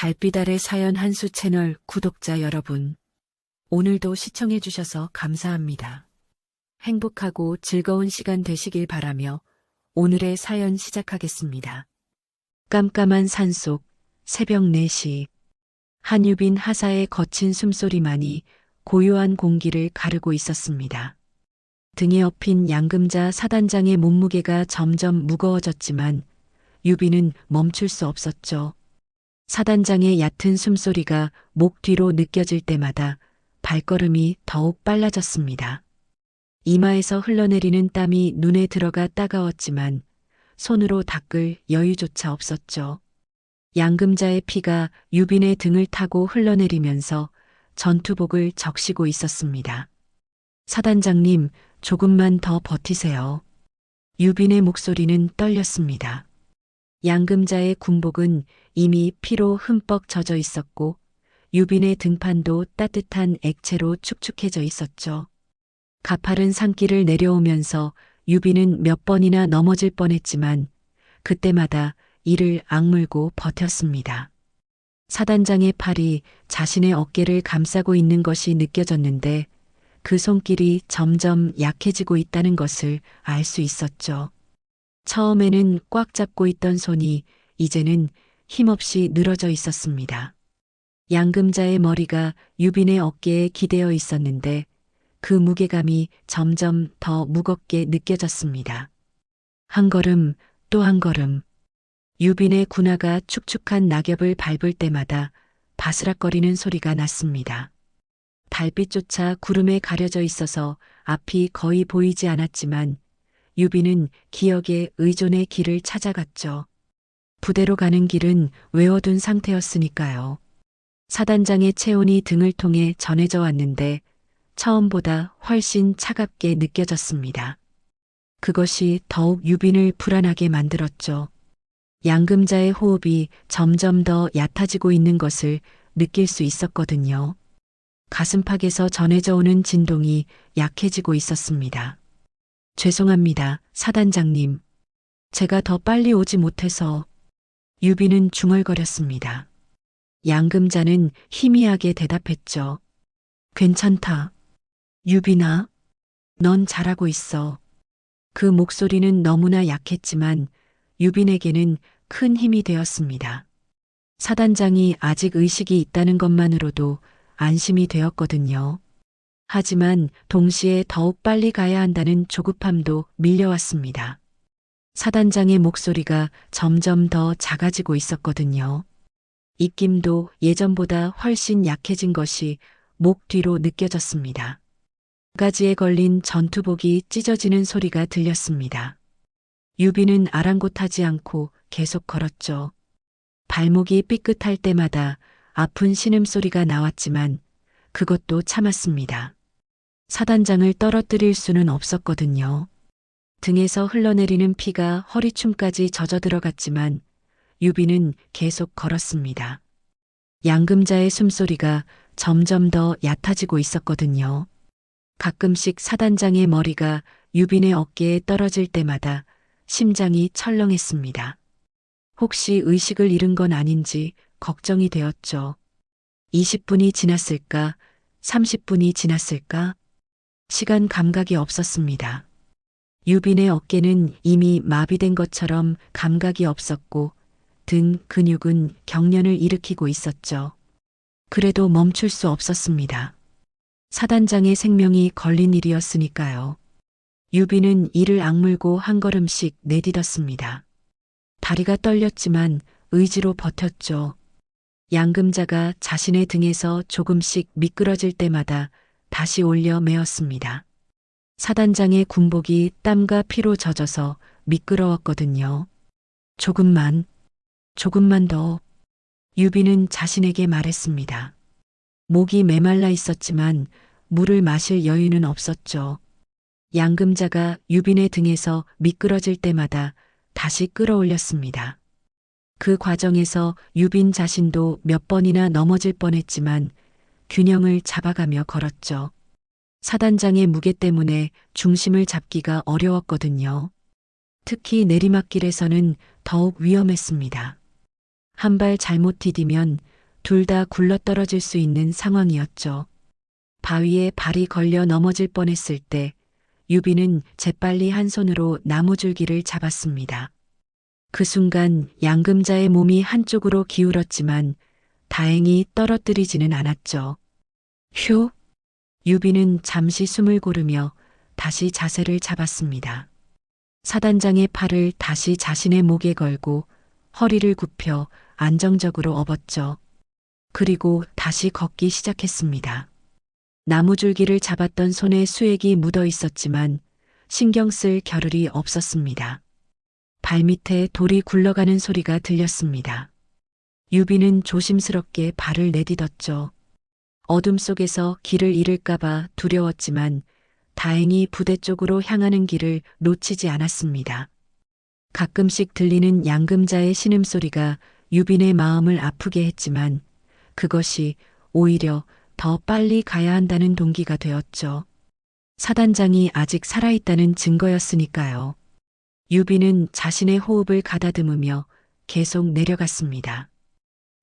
달빛 아래 사연 한수 채널 구독자 여러분, 오늘도 시청해주셔서 감사합니다. 행복하고 즐거운 시간 되시길 바라며 오늘의 사연 시작하겠습니다. 깜깜한 산속 새벽 4시 한유빈 하사의 거친 숨소리만이 고요한 공기를 가르고 있었습니다. 등에 업힌 양금자 사단장의 몸무게가 점점 무거워졌지만 유빈은 멈출 수 없었죠. 사단장의 얕은 숨소리가 목 뒤로 느껴질 때마다 발걸음이 더욱 빨라졌습니다. 이마에서 흘러내리는 땀이 눈에 들어가 따가웠지만 손으로 닦을 여유조차 없었죠. 양금자의 피가 유빈의 등을 타고 흘러내리면서 전투복을 적시고 있었습니다. 사단장님, 조금만 더 버티세요. 유빈의 목소리는 떨렸습니다. 양금자의 군복은 이미 피로 흠뻑 젖어 있었고 유빈의 등판도 따뜻한 액체로 축축해져 있었죠. 가파른 산길을 내려오면서 유빈은 몇 번이나 넘어질 뻔했지만 그때마다 이를 악물고 버텼습니다. 사단장의 팔이 자신의 어깨를 감싸고 있는 것이 느껴졌는데 그 손길이 점점 약해지고 있다는 것을 알 수 있었죠. 처음에는 꽉 잡고 있던 손이 이제는 힘없이 늘어져 있었습니다. 양금자의 머리가 유빈의 어깨에 기대어 있었는데 그 무게감이 점점 더 무겁게 느껴졌습니다. 한 걸음 또 한 걸음. 유빈의 군화가 축축한 낙엽을 밟을 때마다 바스락거리는 소리가 났습니다. 달빛조차 구름에 가려져 있어서 앞이 거의 보이지 않았지만 유빈은 기억의 의존의 길을 찾아갔죠. 부대로 가는 길은 외워둔 상태였으니까요. 사단장의 체온이 등을 통해 전해져 왔는데 처음보다 훨씬 차갑게 느껴졌습니다. 그것이 더욱 유빈을 불안하게 만들었죠. 양금자의 호흡이 점점 더 얕아지고 있는 것을 느낄 수 있었거든요. 가슴팍에서 전해져 오는 진동이 약해지고 있었습니다. 죄송합니다, 사단장님. 제가 더 빨리 오지 못해서. 유빈은 중얼거렸습니다. 양금자는 희미하게 대답했죠. 괜찮다. 유빈아, 넌 잘하고 있어. 그 목소리는 너무나 약했지만 유빈에게는 큰 힘이 되었습니다. 사단장이 아직 의식이 있다는 것만으로도 안심이 되었거든요. 하지만 동시에 더욱 빨리 가야 한다는 조급함도 밀려왔습니다. 사단장의 목소리가 점점 더 작아지고 있었거든요. 입김도 예전보다 훨씬 약해진 것이 목 뒤로 느껴졌습니다. 가지에 걸린 전투복이 찢어지는 소리가 들렸습니다. 유빈은 아랑곳하지 않고 계속 걸었죠. 발목이 삐끗할 때마다 아픈 신음소리가 나왔지만 그것도 참았습니다. 사단장을 떨어뜨릴 수는 없었거든요. 등에서 흘러내리는 피가 허리춤까지 젖어 들어갔지만 유빈은 계속 걸었습니다. 양금자의 숨소리가 점점 더 얕아지고 있었거든요. 가끔씩 사단장의 머리가 유빈의 어깨에 떨어질 때마다 심장이 철렁했습니다. 혹시 의식을 잃은 건 아닌지 걱정이 되었죠. 20분이 지났을까? 30분이 지났을까? 시간 감각이 없었습니다. 유빈의 어깨는 이미 마비된 것처럼 감각이 없었고 등 근육은 경련을 일으키고 있었죠. 그래도 멈출 수 없었습니다. 사단장의 생명이 걸린 일이었으니까요. 유빈은 이를 악물고 한 걸음씩 내딛었습니다. 다리가 떨렸지만 의지로 버텼죠. 양금자가 자신의 등에서 조금씩 미끄러질 때마다 다시 올려 메었습니다. 사단장의 군복이 땀과 피로 젖어서 미끄러웠거든요. 조금만 더. 유빈은 자신에게 말했습니다. 목이 메말라 있었지만 물을 마실 여유는 없었죠. 양금자가 유빈의 등에서 미끄러질 때마다 다시 끌어올렸습니다. 그 과정에서 유빈 자신도 몇 번이나 넘어질 뻔했지만 균형을 잡아가며 걸었죠. 사단장의 무게 때문에 중심을 잡기가 어려웠거든요. 특히 내리막길에서는 더욱 위험했습니다. 한 발 잘못 디디면 둘 다 굴러떨어질 수 있는 상황이었죠. 바위에 발이 걸려 넘어질 뻔했을 때 유비는 재빨리 한 손으로 나무줄기를 잡았습니다. 그 순간 양금자의 몸이 한쪽으로 기울었지만 다행히 떨어뜨리지는 않았죠. 휴! 유비는 잠시 숨을 고르며 다시 자세를 잡았습니다. 사단장의 팔을 다시 자신의 목에 걸고 허리를 굽혀 안정적으로 업었죠. 그리고 다시 걷기 시작했습니다. 나무줄기를 잡았던 손에 수액이 묻어 있었지만 신경 쓸 겨를이 없었습니다. 발밑에 돌이 굴러가는 소리가 들렸습니다. 유비는 조심스럽게 발을 내딛었죠. 어둠 속에서 길을 잃을까봐 두려웠지만 다행히 부대 쪽으로 향하는 길을 놓치지 않았습니다. 가끔씩 들리는 양금자의 신음소리가 유빈의 마음을 아프게 했지만 그것이 오히려 더 빨리 가야 한다는 동기가 되었죠. 사단장이 아직 살아있다는 증거였으니까요. 유비는 자신의 호흡을 가다듬으며 계속 내려갔습니다.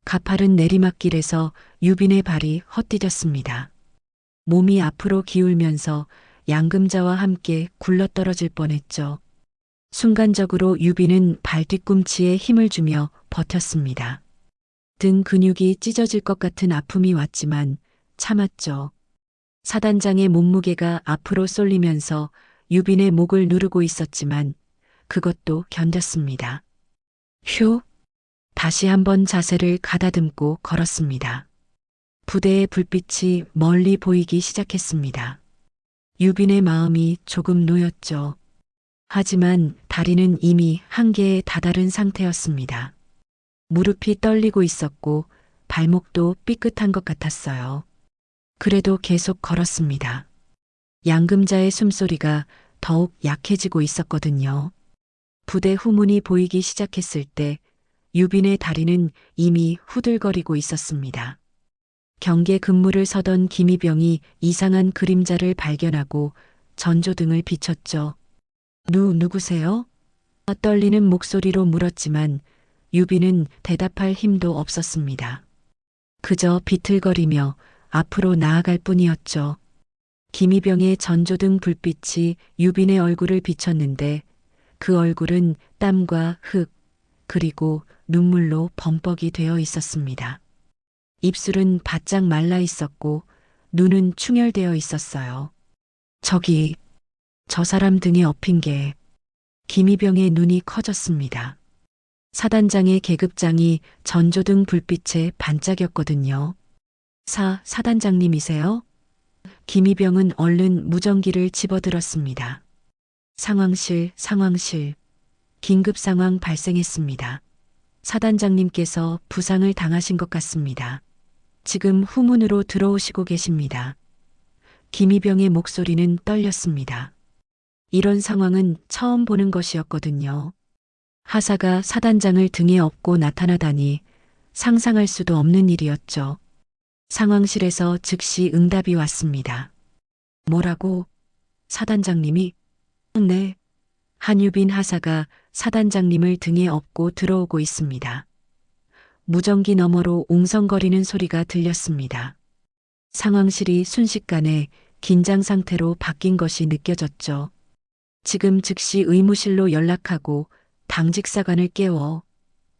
가파른 내리막길에서 유빈의 발이 헛디뎠습니다. 몸이 앞으로 기울면서 양금자와 함께 굴러떨어질 뻔했죠. 순간적으로 유빈은 발 뒤꿈치에 힘을 주며 버텼습니다. 등 근육이 찢어질 것 같은 아픔이 왔지만 참았죠. 사단장의 몸무게가 앞으로 쏠리면서 유빈의 목을 누르고 있었지만 그것도 견뎠습니다. 휴! 다시 한번 자세를 가다듬고 걸었습니다. 부대의 불빛이 멀리 보이기 시작했습니다. 유빈의 마음이 조금 놓였죠. 하지만 다리는 이미 한계에 다다른 상태였습니다. 무릎이 떨리고 있었고 발목도 삐끗한 것 같았어요. 그래도 계속 걸었습니다. 양금자의 숨소리가 더욱 약해지고 있었거든요. 부대 후문이 보이기 시작했을 때 유빈의 다리는 이미 후들거리고 있었습니다. 경계 근무를 서던 김희병이 이상한 그림자를 발견하고 전조등을 비췄죠. 누구세요? 떨리는 목소리로 물었지만 유빈은 대답할 힘도 없었습니다. 그저 비틀거리며 앞으로 나아갈 뿐이었죠. 김희병의 전조등 불빛이 유빈의 얼굴을 비쳤는데 그 얼굴은 땀과 흙 그리고 눈물로 범벅이 되어 있었습니다. 입술은 바짝 말라 있었고 눈은 충혈되어 있었어요. 저 사람 등에 업힌 게 김희병의 눈이 커졌습니다. 사단장의 계급장이 전조등 불빛에 반짝였거든요. 사단장님이세요? 김희병은 얼른 무전기를 집어들었습니다. 상황실. 긴급 상황 발생했습니다. 사단장님께서 부상을 당하신 것 같습니다. 지금 후문으로 들어오시고 계십니다. 김희병의 목소리는 떨렸습니다. 이런 상황은 처음 보는 것이었거든요. 하사가 사단장을 등에 업고 나타나다니 상상할 수도 없는 일이었죠. 상황실에서 즉시 응답이 왔습니다. 뭐라고? 사단장님이? 네. 한유빈 하사가 사단장님을 등에 업고 들어오고 있습니다. 무전기 너머로 웅성거리는 소리가 들렸습니다. 상황실이 순식간에 긴장 상태로 바뀐 것이 느껴졌죠. 지금 즉시 의무실로 연락하고 당직사관을 깨워.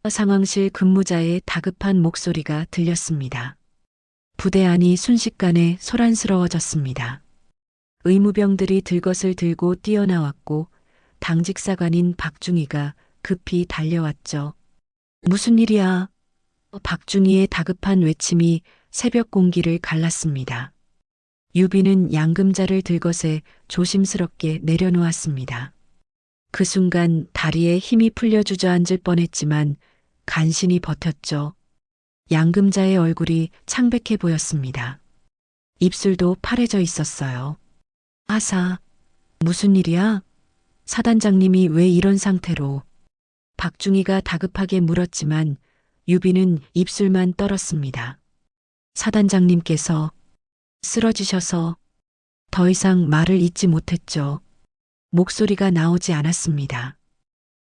상황실 근무자의 다급한 목소리가 들렸습니다. 부대 안이 순식간에 소란스러워졌습니다. 의무병들이 들것을 들고 뛰어나왔고 당직사관인 박중희가 급히 달려왔죠. 무슨 일이야? 박중희의 다급한 외침이 새벽 공기를 갈랐습니다. 유비는 양금자를 들것에 조심스럽게 내려놓았습니다. 그 순간 다리에 힘이 풀려 주저앉을 뻔했지만 간신히 버텼죠. 양금자의 얼굴이 창백해 보였습니다. 입술도 파래져 있었어요. 하사, 무슨 일이야? 사단장님이 왜 이런 상태로? 박중희가 다급하게 물었지만 유비는 입술만 떨었습니다. 사단장님께서 쓰러지셔서 더 이상 말을 잇지 못했죠. 목소리가 나오지 않았습니다.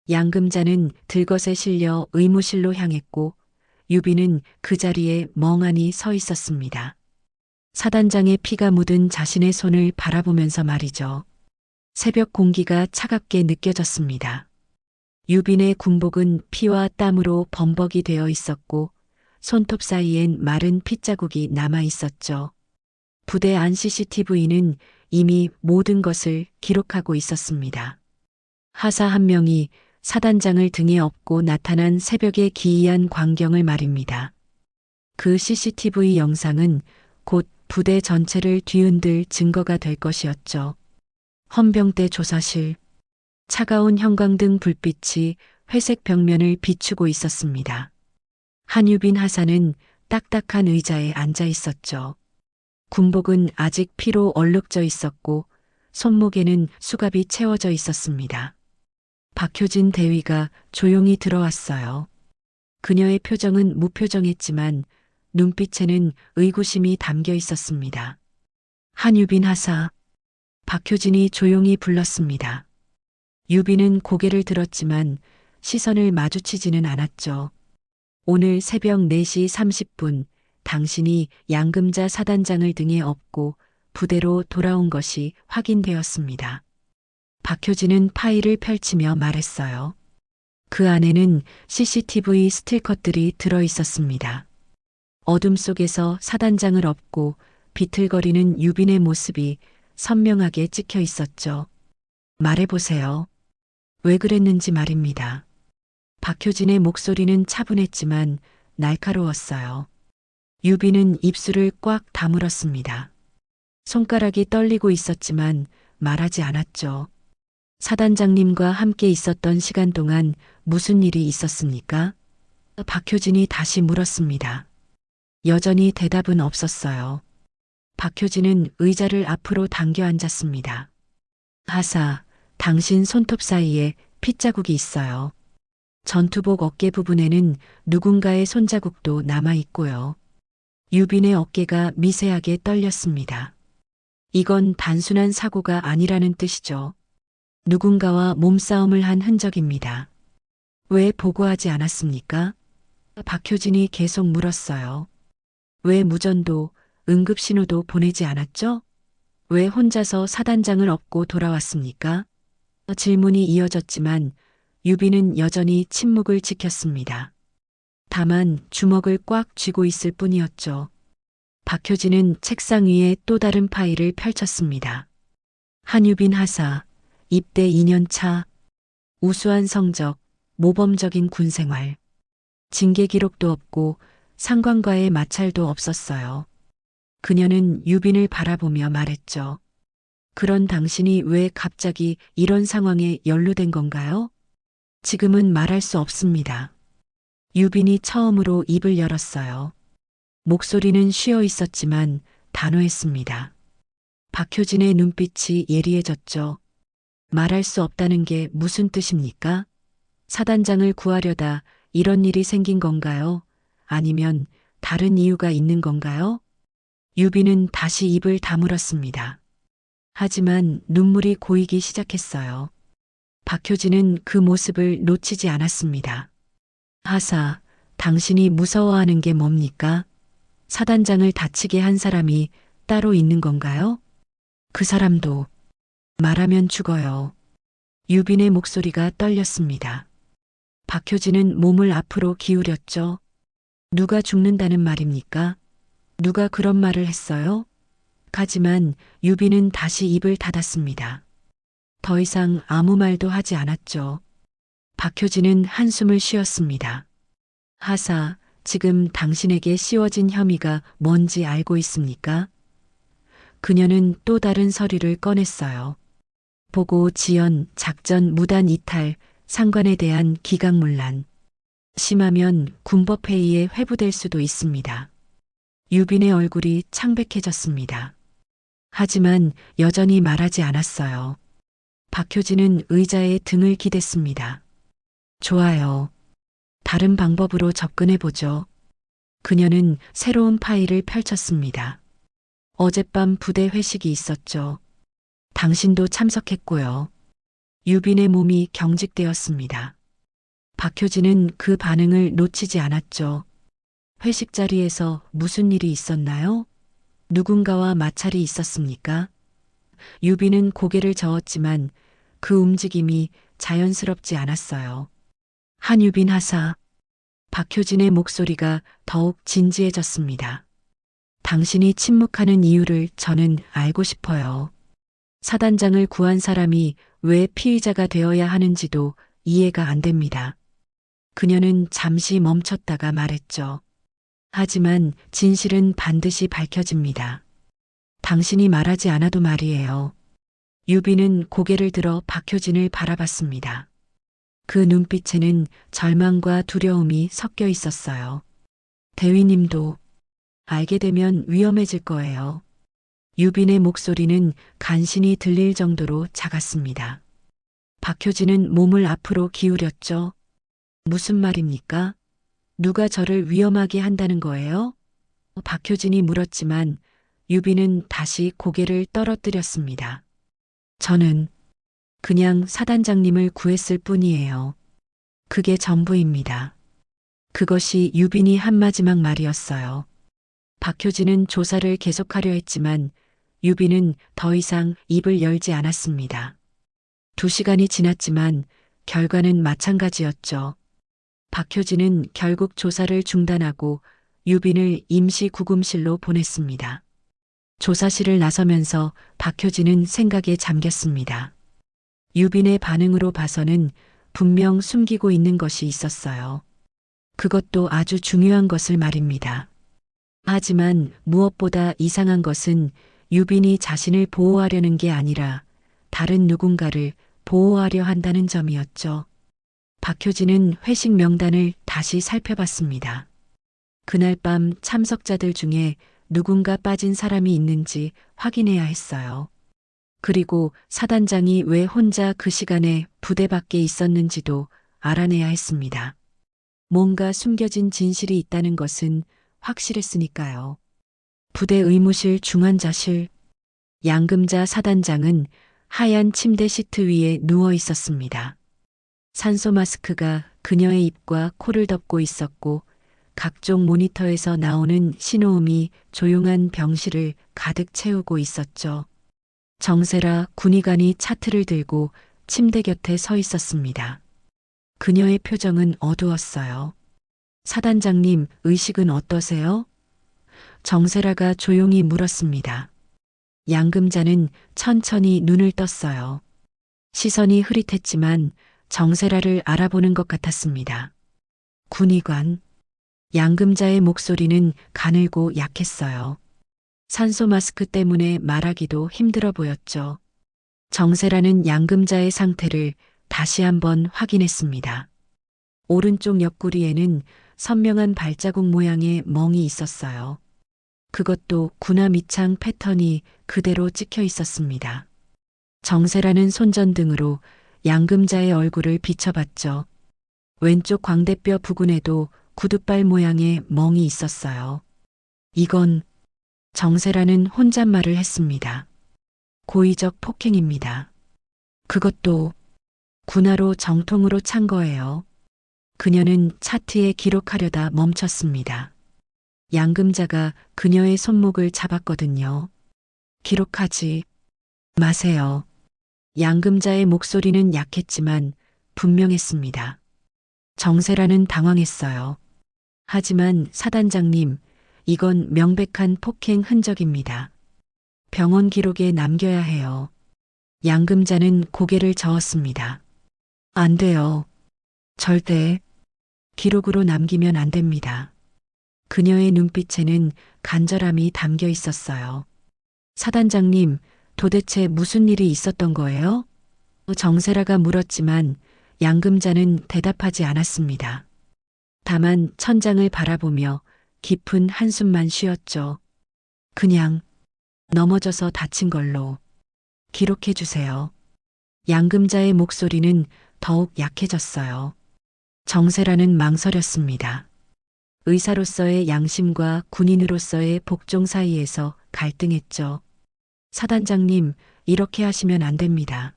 양금자는 들것에 실려 의무실로 향했고 유빈은 그 자리에 멍하니 서 있었습니다. 사단장의 피가 묻은 자신의 손을 바라보면서 말이죠. 새벽 공기가 차갑게 느껴졌습니다. 유빈의 군복은 피와 땀으로 범벅이 되어 있었고 손톱 사이엔 마른 핏자국이 남아 있었죠. 부대 안 CCTV는 이미 모든 것을 기록하고 있었습니다. 하사 한 명이 사단장을 등에 업고 나타난 새벽의 기이한 광경을 말입니다. 그 CCTV 영상은 곧 부대 전체를 뒤흔들 증거가 될 것이었죠. 헌병대 조사실. 차가운 형광등 불빛이 회색 벽면을 비추고 있었습니다. 한유빈 하사는 딱딱한 의자에 앉아 있었죠. 군복은 아직 피로 얼룩져 있었고 손목에는 수갑이 채워져 있었습니다. 박효진 대위가 조용히 들어왔어요. 그녀의 표정은 무표정했지만 눈빛에는 의구심이 담겨 있었습니다. 한유빈 하사. 박효진이 조용히 불렀습니다. 유빈은 고개를 들었지만 시선을 마주치지는 않았죠. 오늘 새벽 4시 30분 당신이 양금자 사단장을 등에 업고 부대로 돌아온 것이 확인되었습니다. 박효진은 파일을 펼치며 말했어요. 그 안에는 CCTV 스틸컷들이 들어 있었습니다. 어둠 속에서 사단장을 업고 비틀거리는 유빈의 모습이 선명하게 찍혀 있었죠. 말해보세요. 왜 그랬는지 말입니다. 박효진의 목소리는 차분했지만 날카로웠어요. 유빈은 입술을 꽉 다물었습니다. 손가락이 떨리고 있었지만 말하지 않았죠. 사단장님과 함께 있었던 시간 동안 무슨 일이 있었습니까? 박효진이 다시 물었습니다. 여전히 대답은 없었어요. 박효진은 의자를 앞으로 당겨 앉았습니다. 하사, 당신 손톱 사이에 핏자국이 있어요. 전투복 어깨 부분에는 누군가의 손자국도 남아 있고요. 유빈의 어깨가 미세하게 떨렸습니다. 이건 단순한 사고가 아니라는 뜻이죠. 누군가와 몸싸움을 한 흔적입니다. 왜 보고하지 않았습니까? 박효진이 계속 물었어요. 왜 무전도, 응급신호도 보내지 않았죠? 왜 혼자서 사단장을 업고 돌아왔습니까? 질문이 이어졌지만 유빈은 여전히 침묵을 지켰습니다. 다만 주먹을 꽉 쥐고 있을 뿐이었죠. 박효진은 책상 위에 또 다른 파일을 펼쳤습니다. 한유빈 하사, 입대 2년 차, 우수한 성적, 모범적인 군생활. 징계 기록도 없고 상관과의 마찰도 없었어요. 그녀는 유빈을 바라보며 말했죠. 그런 당신이 왜 갑자기 이런 상황에 연루된 건가요? 지금은 말할 수 없습니다. 유빈이 처음으로 입을 열었어요. 목소리는 쉬어 있었지만 단호했습니다. 박효진의 눈빛이 예리해졌죠. 말할 수 없다는 게 무슨 뜻입니까? 사단장을 구하려다 이런 일이 생긴 건가요? 아니면 다른 이유가 있는 건가요? 유빈은 다시 입을 다물었습니다. 하지만 눈물이 고이기 시작했어요. 박효진은 그 모습을 놓치지 않았습니다. 하사, 당신이 무서워하는 게 뭡니까? 사단장을 다치게 한 사람이 따로 있는 건가요? 그 사람도 말하면 죽어요. 유빈의 목소리가 떨렸습니다. 박효진은 몸을 앞으로 기울였죠. 누가 죽는다는 말입니까? 누가 그런 말을 했어요? 하지만 유빈은 다시 입을 닫았습니다. 더 이상 아무 말도 하지 않았죠. 박효진은 한숨을 쉬었습니다. 하사, 지금 당신에게 씌워진 혐의가 뭔지 알고 있습니까? 그녀는 또 다른 서류를 꺼냈어요. 보고 지연, 작전 무단 이탈, 상관에 대한 기각문란. 심하면 군법회의에 회부될 수도 있습니다. 유빈의 얼굴이 창백해졌습니다. 하지만 여전히 말하지 않았어요. 박효진은 의자에 등을 기댔습니다. 좋아요. 다른 방법으로 접근해보죠. 그녀는 새로운 파일을 펼쳤습니다. 어젯밤 부대 회식이 있었죠. 당신도 참석했고요. 유빈의 몸이 경직되었습니다. 박효진은 그 반응을 놓치지 않았죠. 회식 자리에서 무슨 일이 있었나요? 누군가와 마찰이 있었습니까? 유비는 고개를 저었지만 그 움직임이 자연스럽지 않았어요. 한유빈 하사. 박효진의 목소리가 더욱 진지해졌습니다. 당신이 침묵하는 이유를 저는 알고 싶어요. 사단장을 구한 사람이 왜 피의자가 되어야 하는지도 이해가 안 됩니다. 그녀는 잠시 멈췄다가 말했죠. 하지만 진실은 반드시 밝혀집니다. 당신이 말하지 않아도 말이에요. 유비는 고개를 들어 박효진을 바라봤습니다. 그 눈빛에는 절망과 두려움이 섞여 있었어요. 대위님도 알게 되면 위험해질 거예요. 유빈의 목소리는 간신히 들릴 정도로 작았습니다. 박효진은 몸을 앞으로 기울였죠. 무슨 말입니까? 누가 저를 위험하게 한다는 거예요? 박효진이 물었지만 유빈은 다시 고개를 떨어뜨렸습니다. 저는 그냥 사단장님을 구했을 뿐이에요. 그게 전부입니다. 그것이 유빈이 한 마지막 말이었어요. 박효진은 조사를 계속하려 했지만 유빈은 더 이상 입을 열지 않았습니다. 2시간이 지났지만 결과는 마찬가지였죠. 박효진은 결국 조사를 중단하고 유빈을 임시 구금실로 보냈습니다. 조사실을 나서면서 박효진은 생각에 잠겼습니다. 유빈의 반응으로 봐서는 분명 숨기고 있는 것이 있었어요. 그것도 아주 중요한 것을 말입니다. 하지만 무엇보다 이상한 것은 유빈이 자신을 보호하려는 게 아니라 다른 누군가를 보호하려 한다는 점이었죠. 박효진은 회식 명단을 다시 살펴봤습니다. 그날 밤 참석자들 중에 누군가 빠진 사람이 있는지 확인해야 했어요. 그리고 사단장이 왜 혼자 그 시간에 부대 밖에 있었는지도 알아내야 했습니다. 뭔가 숨겨진 진실이 있다는 것은 확실했으니까요. 부대 의무실 중환자실. 양금자 사단장은 하얀 침대 시트 위에 누워 있었습니다. 산소 마스크가 그녀의 입과 코를 덮고 있었고 각종 모니터에서 나오는 신호음이 조용한 병실을 가득 채우고 있었죠. 정세라 군의관이 차트를 들고 침대 곁에 서 있었습니다. 그녀의 표정은 어두웠어요. 사단장님, 의식은 어떠세요? 정세라가 조용히 물었습니다. 양금자는 천천히 눈을 떴어요. 시선이 흐릿했지만 정세라를 알아보는 것 같았습니다. 군의관. 양금자의 목소리는 가늘고 약했어요. 산소 마스크 때문에 말하기도 힘들어 보였죠. 정세라는 양금자의 상태를 다시 한번 확인했습니다. 오른쪽 옆구리에는 선명한 발자국 모양의 멍이 있었어요. 그것도 군화 밑창 패턴이 그대로 찍혀 있었습니다. 정세라는 손전등으로 양금자의 얼굴을 비춰봤죠. 왼쪽 광대뼈 부근에도 구둣발 모양의 멍이 있었어요. 이건 정세라는 혼잣말을 했습니다. 고의적 폭행입니다. 그것도 군화로 정통으로 찬 거예요. 그녀는 차트에 기록하려다 멈췄습니다. 양금자가 그녀의 손목을 잡았거든요. 기록하지 마세요. 양금자의 목소리는 약했지만 분명했습니다. 정세라는 당황했어요. 하지만 사단장님, 이건 명백한 폭행 흔적입니다. 병원 기록에 남겨야 해요. 양금자는 고개를 저었습니다. 안 돼요. 절대 기록으로 남기면 안 됩니다. 그녀의 눈빛에는 간절함이 담겨 있었어요. 사단장님, 도대체 무슨 일이 있었던 거예요? 정세라가 물었지만 양금자는 대답하지 않았습니다. 다만 천장을 바라보며 깊은 한숨만 쉬었죠. 그냥 넘어져서 다친 걸로 기록해 주세요. 양금자의 목소리는 더욱 약해졌어요. 정세라는 망설였습니다. 의사로서의 양심과 군인으로서의 복종 사이에서 갈등했죠. 사단장님, 이렇게 하시면 안 됩니다.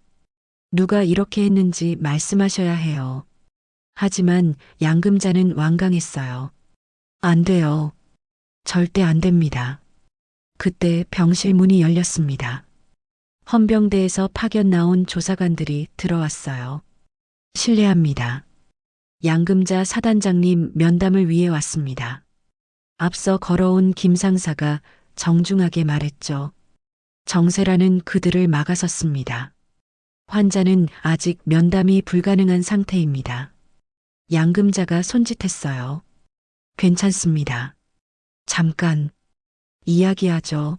누가 이렇게 했는지 말씀하셔야 해요. 하지만 양금자는 완강했어요. 안 돼요. 절대 안 됩니다. 그때 병실 문이 열렸습니다. 헌병대에서 파견 나온 조사관들이 들어왔어요. 실례합니다. 양금자 사단장님 면담을 위해 왔습니다. 앞서 걸어온 김 상사가 정중하게 말했죠. 정세라는 그들을 막아섰습니다. 환자는 아직 면담이 불가능한 상태입니다. 양금자가 손짓했어요. 괜찮습니다. 잠깐 이야기하죠.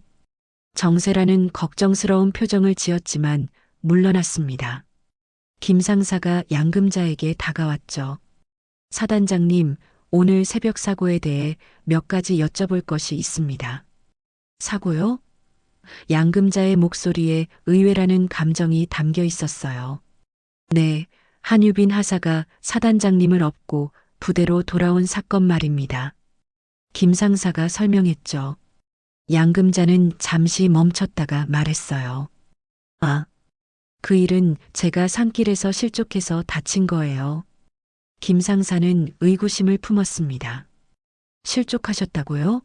정세라는 걱정스러운 표정을 지었지만 물러났습니다. 김 상사가 양금자에게 다가왔죠. 사단장님, 오늘 새벽 사고에 대해 몇 가지 여쭤볼 것이 있습니다. 사고요? 양금자의 목소리에 의외라는 감정이 담겨 있었어요. 네, 한유빈 하사가 사단장님을 업고 부대로 돌아온 사건 말입니다. 김 상사가 설명했죠. 양금자는 잠시 멈췄다가 말했어요. 아, 그 일은 제가 산길에서 실족해서 다친 거예요. 김 상사는 의구심을 품었습니다. 실족하셨다고요?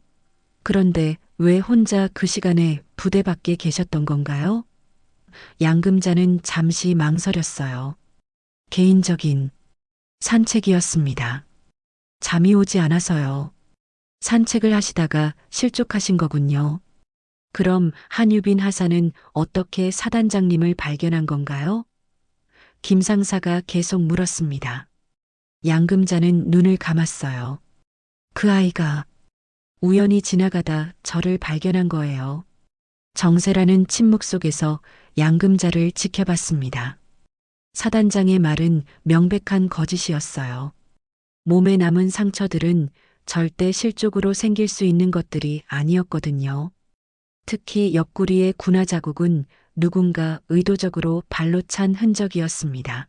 그런데 왜 혼자 그 시간에 부대 밖에 계셨던 건가요? 양금자는 잠시 망설였어요. 개인적인 산책이었습니다. 잠이 오지 않아서요. 산책을 하시다가 실족하신 거군요. 그럼 한유빈 하사는 어떻게 사단장님을 발견한 건가요? 김 상사가 계속 물었습니다. 양금자는 눈을 감았어요. 그 아이가 우연히 지나가다 저를 발견한 거예요. 정세라는 침묵 속에서 양금자를 지켜봤습니다. 사단장의 말은 명백한 거짓이었어요. 몸에 남은 상처들은 절대 실족으로 생길 수 있는 것들이 아니었거든요. 특히 옆구리의 군화 자국은 누군가 의도적으로 발로 찬 흔적이었습니다.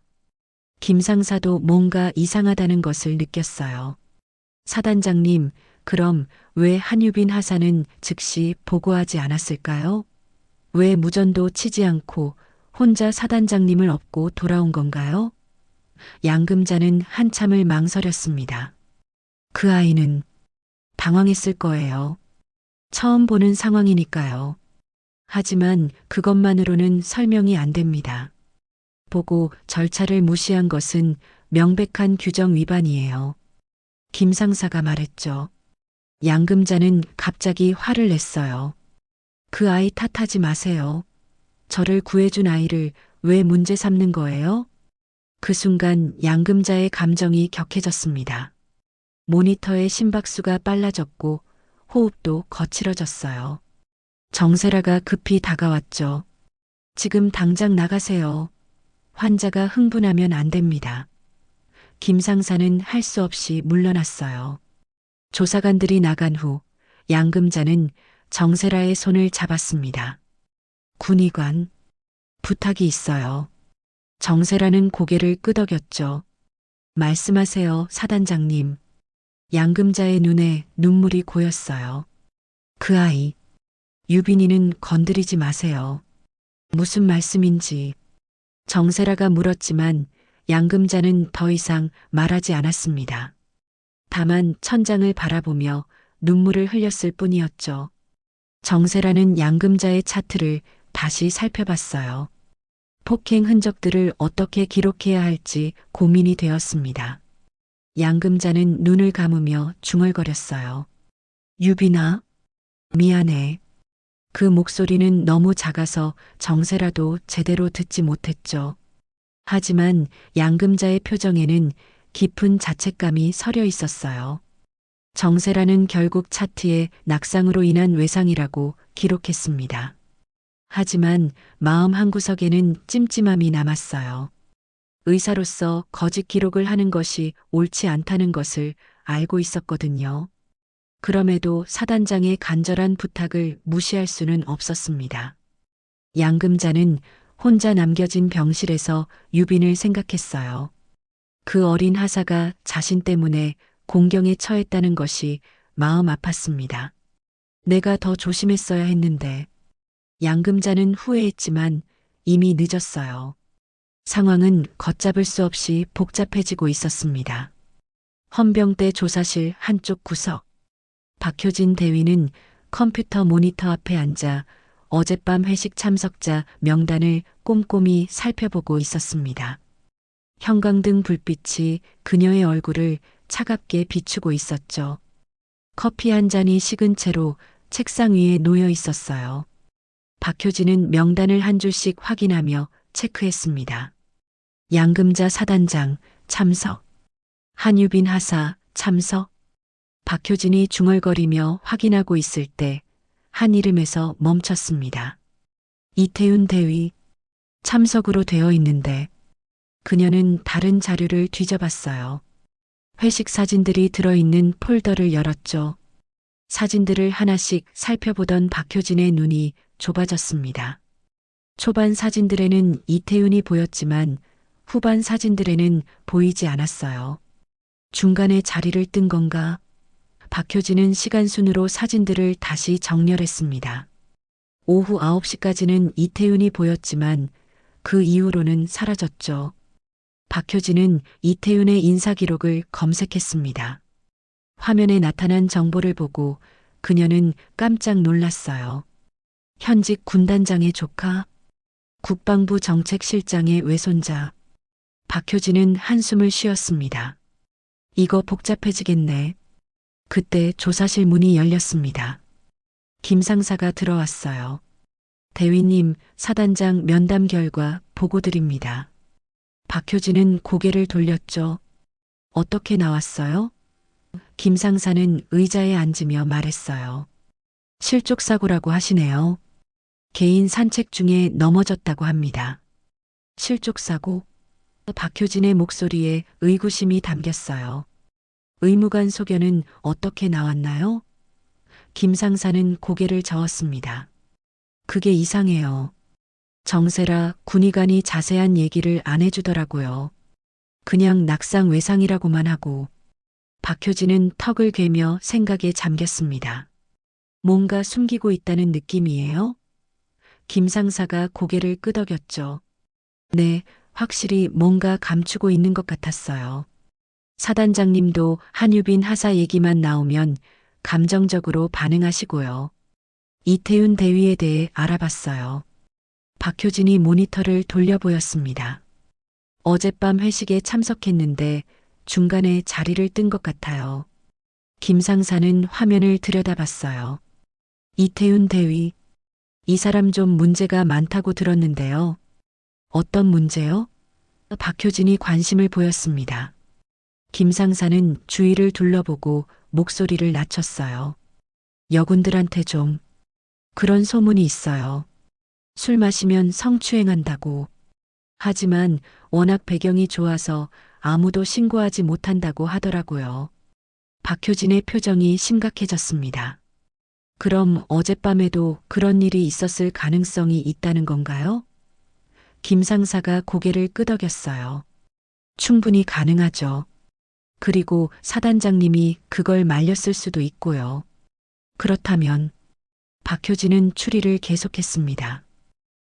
김 상사도 뭔가 이상하다는 것을 느꼈어요. 사단장님, 그럼 왜 한유빈 하사는 즉시 보고하지 않았을까요? 왜 무전도 치지 않고 혼자 사단장님을 업고 돌아온 건가요? 양금자는 한참을 망설였습니다. 그 아이는 당황했을 거예요. 처음 보는 상황이니까요. 하지만 그것만으로는 설명이 안 됩니다. 보고 절차를 무시한 것은 명백한 규정 위반이에요. 김 상사가 말했죠. 양금자는 갑자기 화를 냈어요. 그 아이 탓하지 마세요. 저를 구해준 아이를 왜 문제 삼는 거예요? 그 순간 양금자의 감정이 격해졌습니다. 모니터의 심박수가 빨라졌고 호흡도 거칠어졌어요. 정세라가 급히 다가왔죠. 지금 당장 나가세요. 환자가 흥분하면 안 됩니다. 김 상사는 할 수 없이 물러났어요. 조사관들이 나간 후 양금자는 정세라의 손을 잡았습니다. 군의관, 부탁이 있어요. 정세라는 고개를 끄덕였죠. 말씀하세요, 사단장님. 양금자의 눈에 눈물이 고였어요. 그 아이, 유빈이는 건드리지 마세요. 무슨 말씀인지. 정세라가 물었지만 양금자는 더 이상 말하지 않았습니다. 다만 천장을 바라보며 눈물을 흘렸을 뿐이었죠. 정세라는 양금자의 차트를 다시 살펴봤어요. 폭행 흔적들을 어떻게 기록해야 할지 고민이 되었습니다. 양금자는 눈을 감으며 중얼거렸어요. 유빈아, 미안해. 그 목소리는 너무 작아서 정세라도 제대로 듣지 못했죠. 하지만 양금자의 표정에는 깊은 자책감이 서려 있었어요. 정세라는 결국 차트에 낙상으로 인한 외상이라고 기록했습니다. 하지만 마음 한구석에는 찜찜함이 남았어요. 의사로서 거짓 기록을 하는 것이 옳지 않다는 것을 알고 있었거든요. 그럼에도 사단장의 간절한 부탁을 무시할 수는 없었습니다. 양금자는 혼자 남겨진 병실에서 유빈을 생각했어요. 그 어린 하사가 자신 때문에 공경에 처했다는 것이 마음 아팠습니다. 내가 더 조심했어야 했는데. 양금자는 후회했지만 이미 늦었어요. 상황은 걷잡을 수 없이 복잡해지고 있었습니다. 헌병대 조사실 한쪽 구석. 박효진 대위는 컴퓨터 모니터 앞에 앉아 어젯밤 회식 참석자 명단을 꼼꼼히 살펴보고 있었습니다. 형광등 불빛이 그녀의 얼굴을 차갑게 비추고 있었죠. 커피 한 잔이 식은 채로 책상 위에 놓여 있었어요. 박효진은 명단을 한 줄씩 확인하며 체크했습니다. 양금자 사단장 참석, 한유빈 하사 참석. 박효진이 중얼거리며 확인하고 있을 때 한 이름에서 멈췄습니다. 이태윤 대위 참석으로 되어 있는데 그녀는 다른 자료를 뒤져봤어요. 회식 사진들이 들어있는 폴더를 열었죠. 사진들을 하나씩 살펴보던 박효진의 눈이 좁아졌습니다. 초반 사진들에는 이태윤이 보였지만 후반 사진들에는 보이지 않았어요. 중간에 자리를 뜬 건가? 박효진은 시간순으로 사진들을 다시 정렬했습니다. 오후 9시까지는 이태윤이 보였지만 그 이후로는 사라졌죠. 박효진은 이태윤의 인사기록을 검색했습니다. 화면에 나타난 정보를 보고 그녀는 깜짝 놀랐어요. 현직 군단장의 조카, 국방부 정책실장의 외손자. 박효진은 한숨을 쉬었습니다. 이거 복잡해지겠네. 그때 조사실 문이 열렸습니다. 김 상사가 들어왔어요. 대위님, 사단장 면담 결과 보고 드립니다. 박효진은 고개를 돌렸죠. 어떻게 나왔어요? 김 상사는 의자에 앉으며 말했어요. 실족사고라고 하시네요. 개인 산책 중에 넘어졌다고 합니다. 실족사고? 박효진의 목소리에 의구심이 담겼어요. 의무관 소견은 어떻게 나왔나요? 김 상사는 고개를 저었습니다. 그게 이상해요. 정세라 군의관이 자세한 얘기를 안 해주더라고요. 그냥 낙상 외상이라고만 하고. 박효진은 턱을 괴며 생각에 잠겼습니다. 뭔가 숨기고 있다는 느낌이에요? 김 상사가 고개를 끄덕였죠. 네, 확실히 뭔가 감추고 있는 것 같았어요. 사단장님도 한유빈 하사 얘기만 나오면 감정적으로 반응하시고요. 이태윤 대위에 대해 알아봤어요. 박효진이 모니터를 돌려 보였습니다. 어젯밤 회식에 참석했는데 중간에 자리를 뜬 것 같아요. 김 상사는 화면을 들여다봤어요. 이태윤 대위, 이 사람 좀 문제가 많다고 들었는데요. 어떤 문제요? 박효진이 관심을 보였습니다. 김 상사는 주위를 둘러보고 목소리를 낮췄어요. 여군들한테 좀 그런 소문이 있어요. 술 마시면 성추행한다고. 하지만 워낙 배경이 좋아서 아무도 신고하지 못한다고 하더라고요. 박효진의 표정이 심각해졌습니다. 그럼 어젯밤에도 그런 일이 있었을 가능성이 있다는 건가요? 김 상사가 고개를 끄덕였어요. 충분히 가능하죠. 그리고 사단장님이 그걸 말렸을 수도 있고요. 그렇다면 박효진은 추리를 계속했습니다.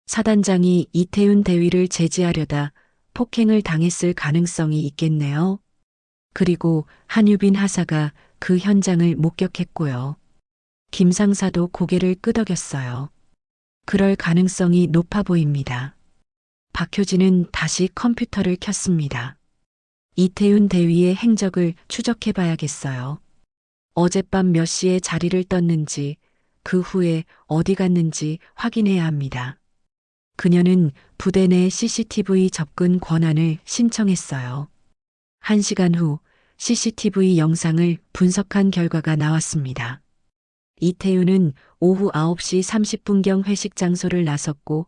사단장이 이태윤 대위를 제지하려다 폭행을 당했을 가능성이 있겠네요. 그리고 한유빈 하사가 그 현장을 목격했고요. 김 상사도 고개를 끄덕였어요. 그럴 가능성이 높아 보입니다. 박효진은 다시 컴퓨터를 켰습니다. 이태윤 대위의 행적을 추적해 봐야겠어요. 어젯밤 몇 시에 자리를 떴는지 그 후에 어디 갔는지 확인해야 합니다. 그녀는 부대 내 CCTV 접근 권한을 신청했어요. 1시간 후 CCTV 영상을 분석한 결과가 나왔습니다. 이태윤은 오후 9시 30분경 회식 장소를 나섰고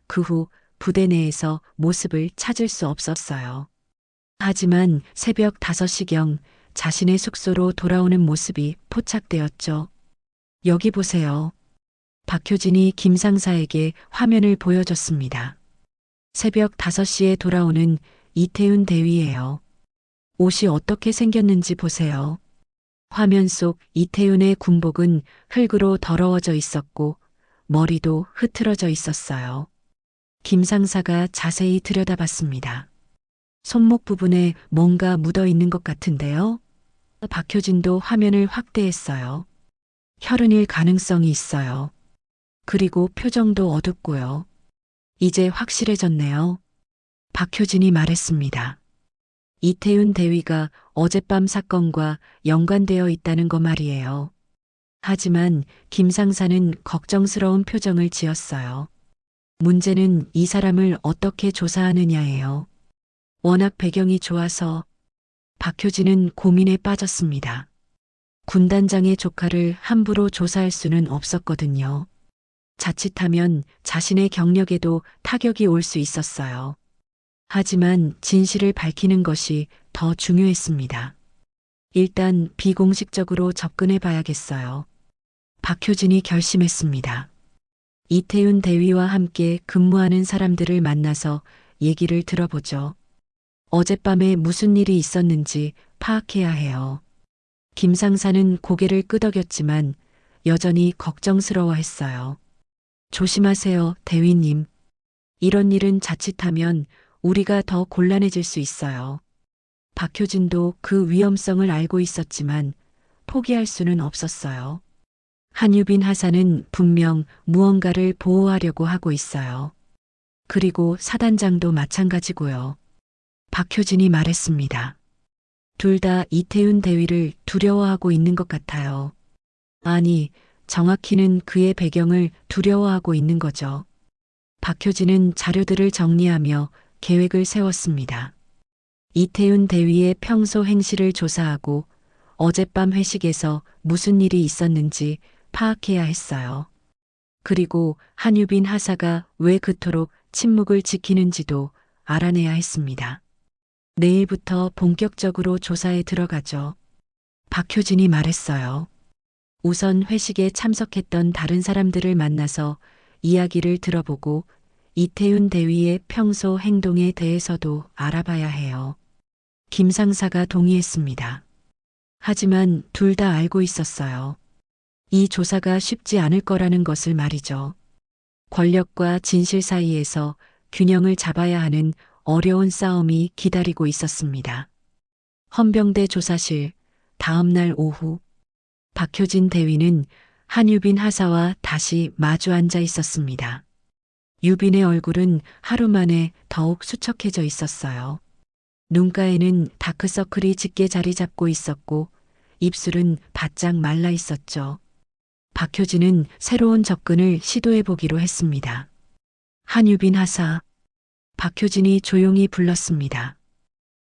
그 후 부대 내에서 모습을 찾을 수 없었어요. 하지만 새벽 5시경 자신의 숙소로 돌아오는 모습이 포착되었죠. 여기 보세요. 박효진이 김 상사에게 화면을 보여줬습니다. 새벽 5시에 돌아오는 이태윤 대위예요. 옷이 어떻게 생겼는지 보세요. 화면 속 이태윤의 군복은 흙으로 더러워져 있었고 머리도 흐트러져 있었어요. 김 상사가 자세히 들여다봤습니다. 손목 부분에 뭔가 묻어 있는 것 같은데요. 박효진도 화면을 확대했어요. 혈흔일 가능성이 있어요. 그리고 표정도 어둡고요. 이제 확실해졌네요. 박효진이 말했습니다. 이태윤 대위가 어젯밤 사건과 연관되어 있다는 거 말이에요. 하지만 김 상사는 걱정스러운 표정을 지었어요. 문제는 이 사람을 어떻게 조사하느냐예요. 워낙 배경이 좋아서 박효진은 고민에 빠졌습니다. 군단장의 조카를 함부로 조사할 수는 없었거든요. 자칫하면 자신의 경력에도 타격이 올 수 있었어요. 하지만 진실을 밝히는 것이 더 중요했습니다. 일단 비공식적으로 접근해 봐야겠어요. 박효진이 결심했습니다. 이태윤 대위와 함께 근무하는 사람들을 만나서 얘기를 들어보죠. 어젯밤에 무슨 일이 있었는지 파악해야 해요. 김 상사는 고개를 끄덕였지만 여전히 걱정스러워했어요. 조심하세요, 대위님. 이런 일은 자칫하면 우리가 더 곤란해질 수 있어요. 박효진도 그 위험성을 알고 있었지만 포기할 수는 없었어요. 한유빈 하사는 분명 무언가를 보호하려고 하고 있어요. 그리고 사단장도 마찬가지고요. 박효진이 말했습니다. 둘 다 이태윤 대위를 두려워하고 있는 것 같아요. 아니, 정확히는 그의 배경을 두려워하고 있는 거죠. 박효진은 자료들을 정리하며 계획을 세웠습니다. 이태윤 대위의 평소 행실을 조사하고 어젯밤 회식에서 무슨 일이 있었는지 파악해야 했어요. 그리고 한유빈 하사가 왜 그토록 침묵을 지키는지도 알아내야 했습니다. 내일부터 본격적으로 조사에 들어가죠. 박효진이 말했어요. 우선 회식에 참석했던 다른 사람들을 만나서 이야기를 들어보고 이태윤 대위의 평소 행동에 대해서도 알아봐야 해요. 김 상사가 동의했습니다. 하지만 둘 다 알고 있었어요. 이 조사가 쉽지 않을 거라는 것을 말이죠. 권력과 진실 사이에서 균형을 잡아야 하는 어려운 싸움이 기다리고 있었습니다. 헌병대 조사실 다음 날 오후 박효진 대위는 한유빈 하사와 다시 마주 앉아 있었습니다. 유빈의 얼굴은 하루 만에 더욱 수척해져 있었어요. 눈가에는 다크서클이 짙게 자리 잡고 있었고 입술은 바짝 말라 있었죠. 박효진은 새로운 접근을 시도해 보기로 했습니다. 한유빈 하사. 박효진이 조용히 불렀습니다.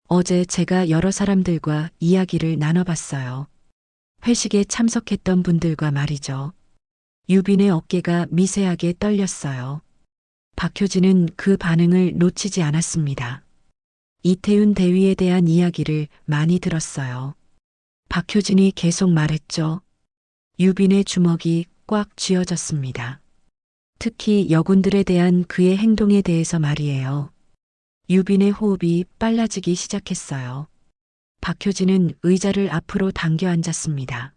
어제 제가 여러 사람들과 이야기를 나눠봤어요. 회식에 참석했던 분들과 말이죠. 유빈의 어깨가 미세하게 떨렸어요. 박효진은 그 반응을 놓치지 않았습니다. 이태윤 대위에 대한 이야기를 많이 들었어요. 박효진이 계속 말했죠. 유빈의 주먹이 꽉 쥐어졌습니다. 특히 여군들에 대한 그의 행동에 대해서 말이에요. 유빈의 호흡이 빨라지기 시작했어요. 박효진은 의자를 앞으로 당겨 앉았습니다.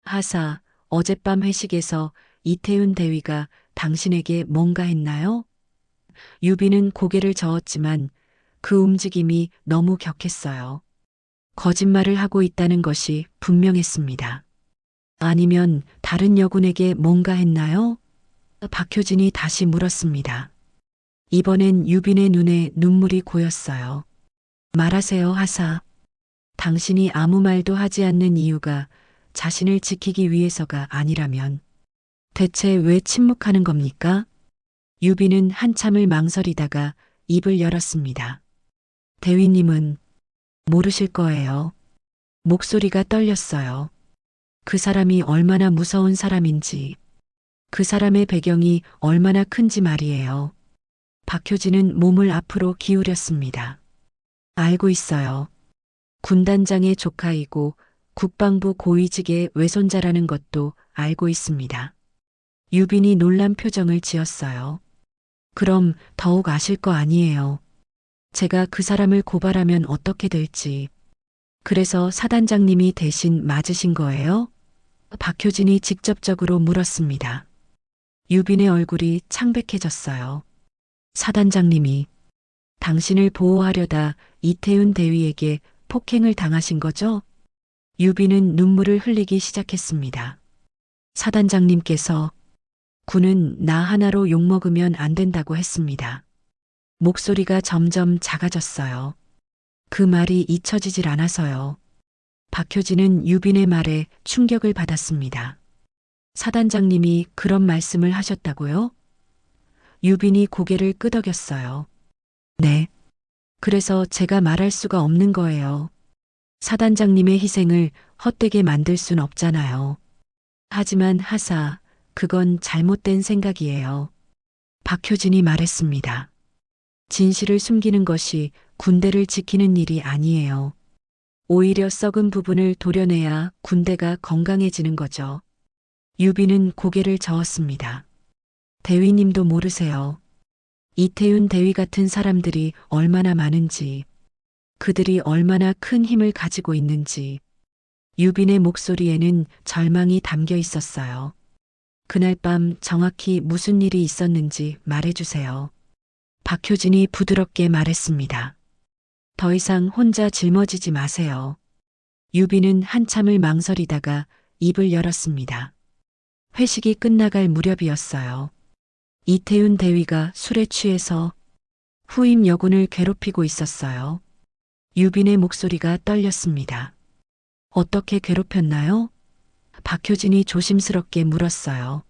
하사, 어젯밤 회식에서 이태윤 대위가 당신에게 뭔가 했나요? 유빈은 고개를 저었지만 그 움직임이 너무 격했어요. 거짓말을 하고 있다는 것이 분명했습니다. 아니면 다른 여군에게 뭔가 했나요? 박효진이 다시 물었습니다. 이번엔 유빈의 눈에 눈물이 고였어요. 말하세요, 하사. 당신이 아무 말도 하지 않는 이유가 자신을 지키기 위해서가 아니라면 대체 왜 침묵하는 겁니까? 유빈은 한참을 망설이다가 입을 열었습니다. 대위님은 모르실 거예요. 목소리가 떨렸어요. 그 사람이 얼마나 무서운 사람인지, 그 사람의 배경이 얼마나 큰지 말이에요. 박효진은 몸을 앞으로 기울였습니다. 알고 있어요. 군단장의 조카이고 국방부 고위직의 외손자라는 것도 알고 있습니다. 유빈이 놀란 표정을 지었어요. 그럼 더욱 아실 거 아니에요. 제가 그 사람을 고발하면 어떻게 될지. 그래서 사단장님이 대신 맞으신 거예요? 박효진이 직접적으로 물었습니다. 유빈의 얼굴이 창백해졌어요. 사단장님이 당신을 보호하려다 이태윤 대위에게 폭행을 당하신 거죠? 유빈은 눈물을 흘리기 시작했습니다. 사단장님께서 군은 나 하나로 욕먹으면 안 된다고 했습니다. 목소리가 점점 작아졌어요. 그 말이 잊혀지질 않아서요. 박효진은 유빈의 말에 충격을 받았습니다. 사단장님이 그런 말씀을 하셨다고요? 유빈이 고개를 끄덕였어요. 네. 그래서 제가 말할 수가 없는 거예요. 사단장님의 희생을 헛되게 만들 순 없잖아요. 하지만 하사, 그건 잘못된 생각이에요. 박효진이 말했습니다. 진실을 숨기는 것이 군대를 지키는 일이 아니에요. 오히려 썩은 부분을 도려내야 군대가 건강해지는 거죠. 유빈은 고개를 저었습니다. 대위님도 모르세요. 이태윤 대위 같은 사람들이 얼마나 많은지, 그들이 얼마나 큰 힘을 가지고 있는지. 유빈의 목소리에는 절망이 담겨 있었어요. 그날 밤 정확히 무슨 일이 있었는지 말해주세요. 박효진이 부드럽게 말했습니다. 더 이상 혼자 짊어지지 마세요. 유빈은 한참을 망설이다가 입을 열었습니다. 회식이 끝나갈 무렵이었어요. 이태윤 대위가 술에 취해서 후임 여군을 괴롭히고 있었어요. 유빈의 목소리가 떨렸습니다. 어떻게 괴롭혔나요? 박효진이 조심스럽게 물었어요.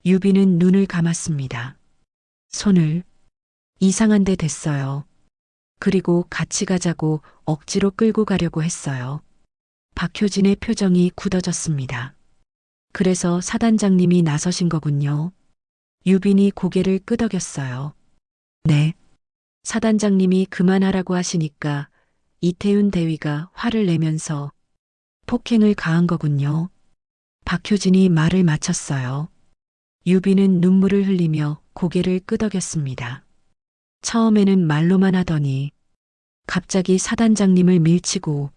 유빈은 눈을 감았습니다. 손을 이상한 데 댔어요. 그리고 같이 가자고 억지로 끌고 가려고 했어요. 박효진의 표정이 굳어졌습니다. 그래서 사단장님이 나서신 거군요. 유빈이 고개를 끄덕였어요. 네. 사단장님이 그만하라고 하시니까 이태윤 대위가 화를 내면서 폭행을 가한 거군요. 박효진이 말을 마쳤어요. 유빈은 눈물을 흘리며 고개를 끄덕였습니다. 처음에는 말로만 하더니 갑자기 사단장님을 밀치고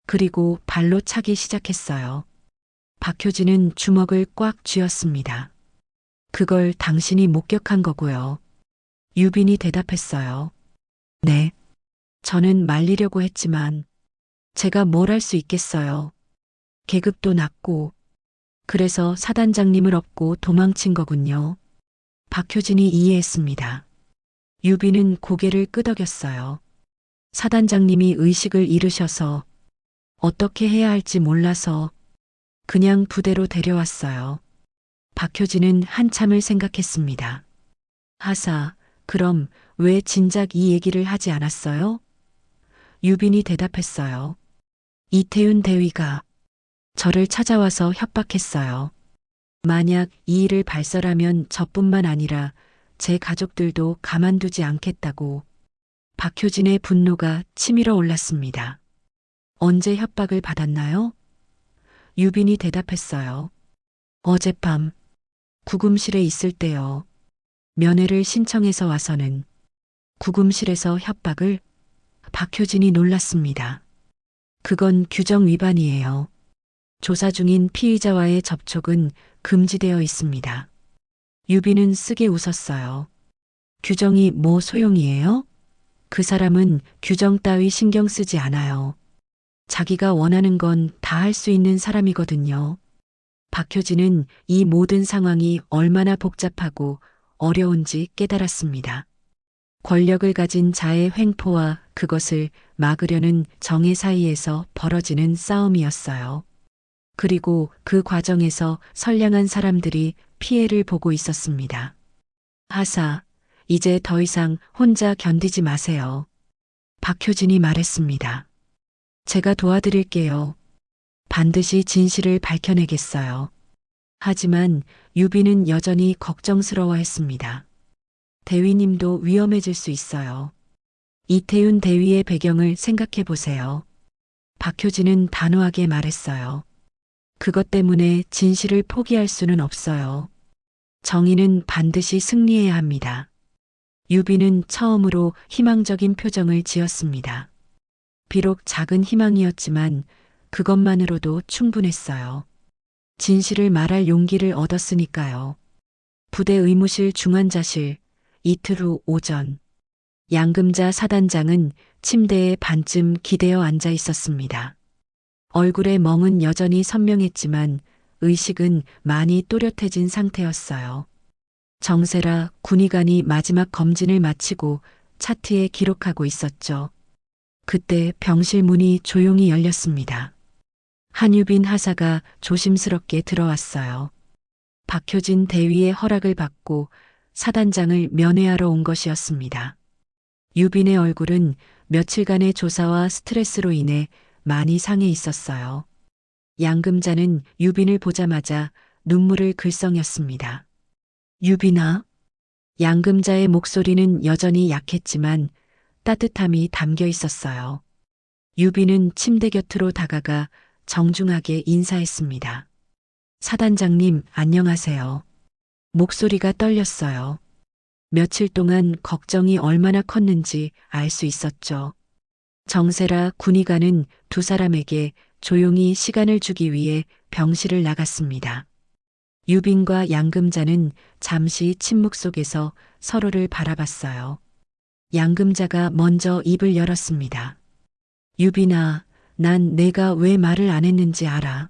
그리고 발로 차기 시작했어요. 박효진은 주먹을 꽉 쥐었습니다. 그걸 당신이 목격한 거고요. 유빈이 대답했어요. 네. 저는 말리려고 했지만 제가 뭘 할 수 있겠어요. 계급도 낮고 그래서 사단장님을 업고 도망친 거군요. 박효진이 이해했습니다. 유빈은 고개를 끄덕였어요. 사단장님이 의식을 잃으셔서 어떻게 해야 할지 몰라서 그냥 부대로 데려왔어요. 박효진은 한참을 생각했습니다. 하사, 그럼 왜 진작 이 얘기를 하지 않았어요? 유빈이 대답했어요. 이태윤 대위가 저를 찾아와서 협박했어요. 만약 이 일을 발설하면 저뿐만 아니라 제 가족들도 가만두지 않겠다고. 박효진의 분노가 치밀어 올랐습니다. 언제 협박을 받았나요? 유빈이 대답했어요. 어젯밤 구금실에 있을 때요. 면회를 신청해서 와서는 구금실에서 협박을. 박효진이 놀랐습니다. 그건 규정 위반이에요. 조사 중인 피의자와의 접촉은 금지되어 있습니다. 유빈은 쓰게 웃었어요. 규정이 뭐 소용이에요? 그 사람은 규정 따위 신경 쓰지 않아요. 자기가 원하는 건 다 할 수 있는 사람이거든요. 박효진은 이 모든 상황이 얼마나 복잡하고 어려운지 깨달았습니다. 권력을 가진 자의 횡포와 그것을 막으려는 정의 사이에서 벌어지는 싸움이었어요. 그리고 그 과정에서 선량한 사람들이 피해를 보고 있었습니다. 하사, 이제 더 이상 혼자 견디지 마세요. 박효진이 말했습니다. 제가 도와드릴게요. 반드시 진실을 밝혀내겠어요. 하지만 유빈은 여전히 걱정스러워했습니다. 대위님도 위험해질 수 있어요. 이태윤 대위의 배경을 생각해 보세요. 박효진은 단호하게 말했어요. 그것 때문에 진실을 포기할 수는 없어요. 정의는 반드시 승리해야 합니다. 유빈은 처음으로 희망적인 표정을 지었습니다. 비록 작은 희망이었지만 그것만으로도 충분했어요. 진실을 말할 용기를 얻었으니까요. 부대 의무실 중환자실, 이틀 후 오전. 양금자 사단장은 침대에 반쯤 기대어 앉아 있었습니다. 얼굴의 멍은 여전히 선명했지만 의식은 많이 또렷해진 상태였어요. 정세라 군의관이 마지막 검진을 마치고 차트에 기록하고 있었죠. 그때 병실 문이 조용히 열렸습니다. 한유빈 하사가 조심스럽게 들어왔어요. 박효진 대위의 허락을 받고 사단장을 면회하러 온 것이었습니다. 유빈의 얼굴은 며칠간의 조사와 스트레스로 인해 많이 상해 있었어요. 양금자는 유빈을 보자마자 눈물을 글썽였습니다. 유빈아. 양금자의 목소리는 여전히 약했지만 따뜻함이 담겨 있었어요. 유빈은 침대 곁으로 다가가 정중하게 인사했습니다. 사단장님, 안녕하세요. 목소리가 떨렸어요. 며칠 동안 걱정이 얼마나 컸는지 알 수 있었죠. 정세라 군의관은 두 사람에게 조용히 시간을 주기 위해 병실을 나갔습니다. 유빈과 양금자는 잠시 침묵 속에서 서로를 바라봤어요. 양금자가 먼저 입을 열었습니다. 유빈아, 난 내가 왜 말을 안 했는지 알아.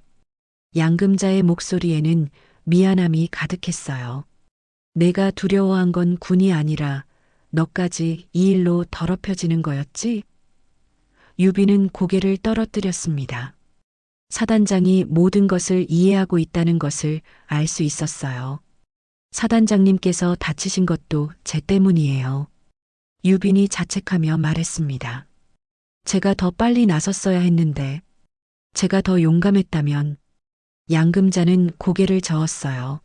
양금자의 목소리에는 미안함이 가득했어요. 내가 두려워한 건 군이 아니라 너까지 이 일로 더럽혀지는 거였지? 유빈은 고개를 떨어뜨렸습니다. 사단장이 모든 것을 이해하고 있다는 것을 알 수 있었어요. 사단장님께서 다치신 것도 제 때문이에요. 유빈이 자책하며 말했습니다. 제가 더 빨리 나섰어야 했는데, 제가 더 용감했다면. 양금자는 고개를 저었어요.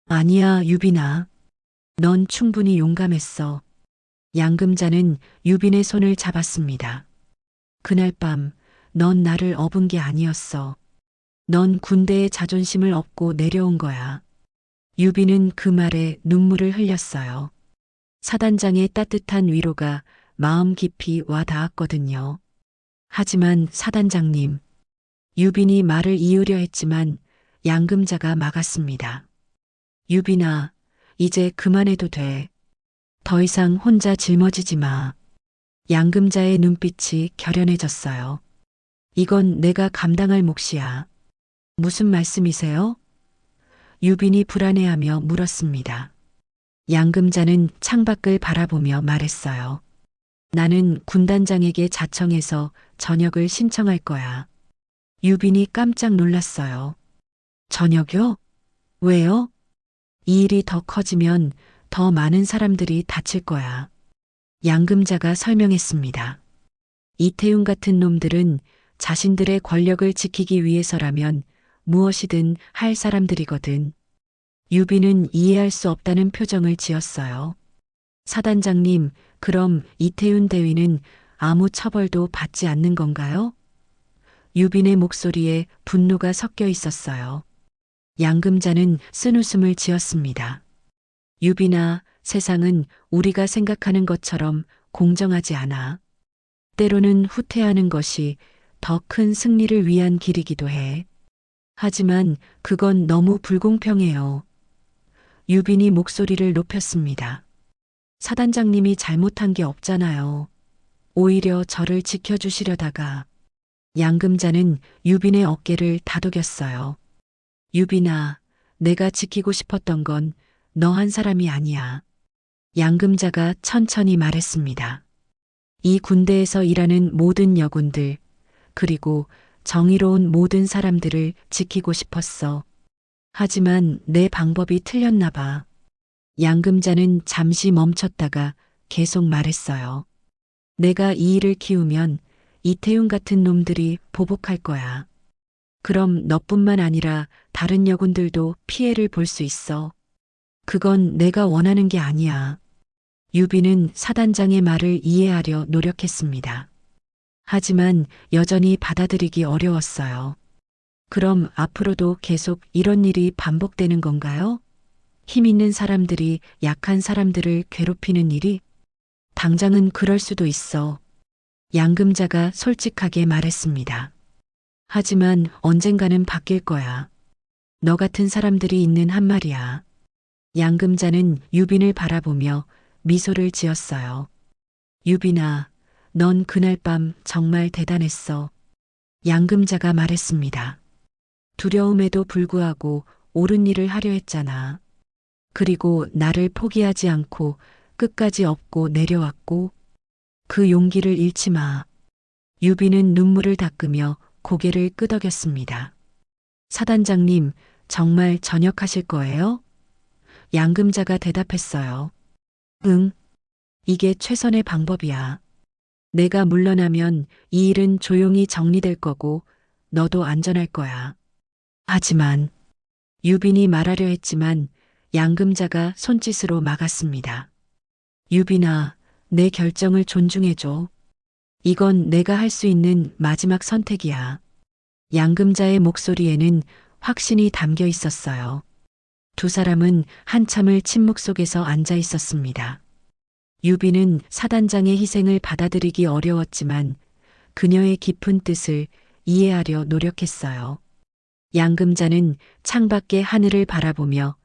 아니야, 유빈아. 넌 충분히 용감했어. 양금자는 유빈의 손을 잡았습니다. 그날 밤, 넌 나를 업은 게 아니었어. 넌 군대의 자존심을 업고 내려온 거야. 유빈은 그 말에 눈물을 흘렸어요. 사단장의 따뜻한 위로가 마음 깊이 와 닿았거든요. 하지만 사단장님, 유빈이 말을 이으려 했지만 양금자가 막았습니다. 유빈아, 이제 그만해도 돼. 더 이상 혼자 짊어지지 마. 양금자의 눈빛이 결연해졌어요. 이건 내가 감당할 몫이야. 무슨 말씀이세요? 유빈이 불안해하며 물었습니다. 양금자는 창밖을 바라보며 말했어요. 나는 군단장에게 자청해서 전역을 신청할 거야. 유빈이 깜짝 놀랐어요. 전역요? 왜요? 이 일이 더 커지면 더 많은 사람들이 다칠 거야. 양금자가 설명했습니다. 이태훈 같은 놈들은 자신들의 권력을 지키기 위해서라면 무엇이든 할 사람들이거든. 유빈은 이해할 수 없다는 표정을 지었어요. 사단장님, 그럼 이태훈 대위는 아무 처벌도 받지 않는 건가요? 유빈의 목소리에 분노가 섞여 있었어요. 양금자는 쓴웃음을 지었습니다. 유빈아, 세상은 우리가 생각하는 것처럼 공정하지 않아. 때로는 후퇴하는 것이 더 큰 승리를 위한 길이기도 해. 하지만 그건 너무 불공평해요. 유빈이 목소리를 높였습니다. 사단장님이 잘못한 게 없잖아요. 오히려 저를 지켜주시려다가. 양금자는 유빈의 어깨를 다독였어요. 유빈아, 내가 지키고 싶었던 건 너 한 사람이 아니야. 양금자가 천천히 말했습니다. 이 군대에서 일하는 모든 여군들, 그리고 정의로운 모든 사람들을 지키고 싶었어. 하지만 내 방법이 틀렸나 봐. 양금자는 잠시 멈췄다가 계속 말했어요. 내가 이 일을 키우면 이태훈 같은 놈들이 보복할 거야. 그럼 너뿐만 아니라 다른 여군들도 피해를 볼 수 있어. 그건 내가 원하는 게 아니야. 유빈은 사단장의 말을 이해하려 노력했습니다. 하지만 여전히 받아들이기 어려웠어요. 그럼 앞으로도 계속 이런 일이 반복되는 건가요? 힘 있는 사람들이 약한 사람들을 괴롭히는 일이? 당장은 그럴 수도 있어. 양금자가 솔직하게 말했습니다. 하지만 언젠가는 바뀔 거야. 너 같은 사람들이 있는 한 말이야. 양금자는 유빈을 바라보며 미소를 지었어요. 유빈아, 넌 그날 밤 정말 대단했어. 양금자가 말했습니다. 두려움에도 불구하고 옳은 일을 하려 했잖아. 그리고 나를 포기하지 않고 끝까지 업고 내려왔고 그 용기를 잃지 마. 유비는 눈물을 닦으며 고개를 끄덕였습니다. 사단장님, 정말 전역하실 거예요? 양금자가 대답했어요. 응, 이게 최선의 방법이야. 내가 물러나면 이 일은 조용히 정리될 거고 너도 안전할 거야. 하지만 유빈이 말하려 했지만 양금자가 손짓으로 막았습니다. 유빈아, 내 결정을 존중해줘. 이건 내가 할 수 있는 마지막 선택이야. 양금자의 목소리에는 확신이 담겨 있었어요. 두 사람은 한참을 침묵 속에서 앉아 있었습니다. 유비는 사단장의 희생을 받아들이기 어려웠지만 그녀의 깊은 뜻을 이해하려 노력했어요. 양금자는 창밖의 하늘을 바라보며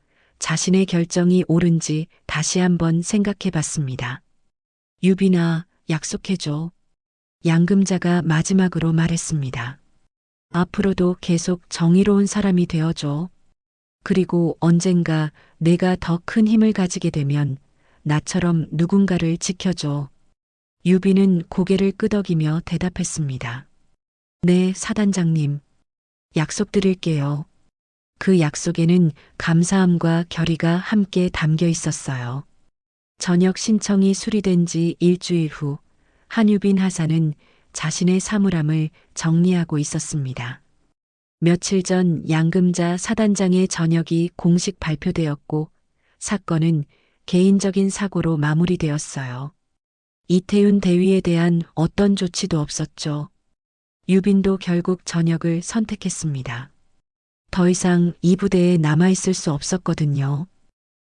자신의 결정이 옳은지 다시 한번 생각해 봤습니다. 유빈아, 약속해줘. 양금자가 마지막으로 말했습니다. 앞으로도 계속 정의로운 사람이 되어줘. 그리고 언젠가 내가 더 큰 힘을 가지게 되면 나처럼 누군가를 지켜줘. 유비는 고개를 끄덕이며 대답했습니다. 네, 사단장님. 약속드릴게요. 그 약속에는 감사함과 결의가 함께 담겨 있었어요. 저녁 신청이 수리된 지 일주일 후 한유빈 하사는 자신의 사물함을 정리하고 있었습니다. 며칠 전 양금자 사단장의 전역이 공식 발표되었고 사건은 개인적인 사고로 마무리되었어요. 이태윤 대위에 대한 어떤 조치도 없었죠. 유빈도 결국 전역을 선택했습니다. 더 이상 이 부대에 남아있을 수 없었거든요.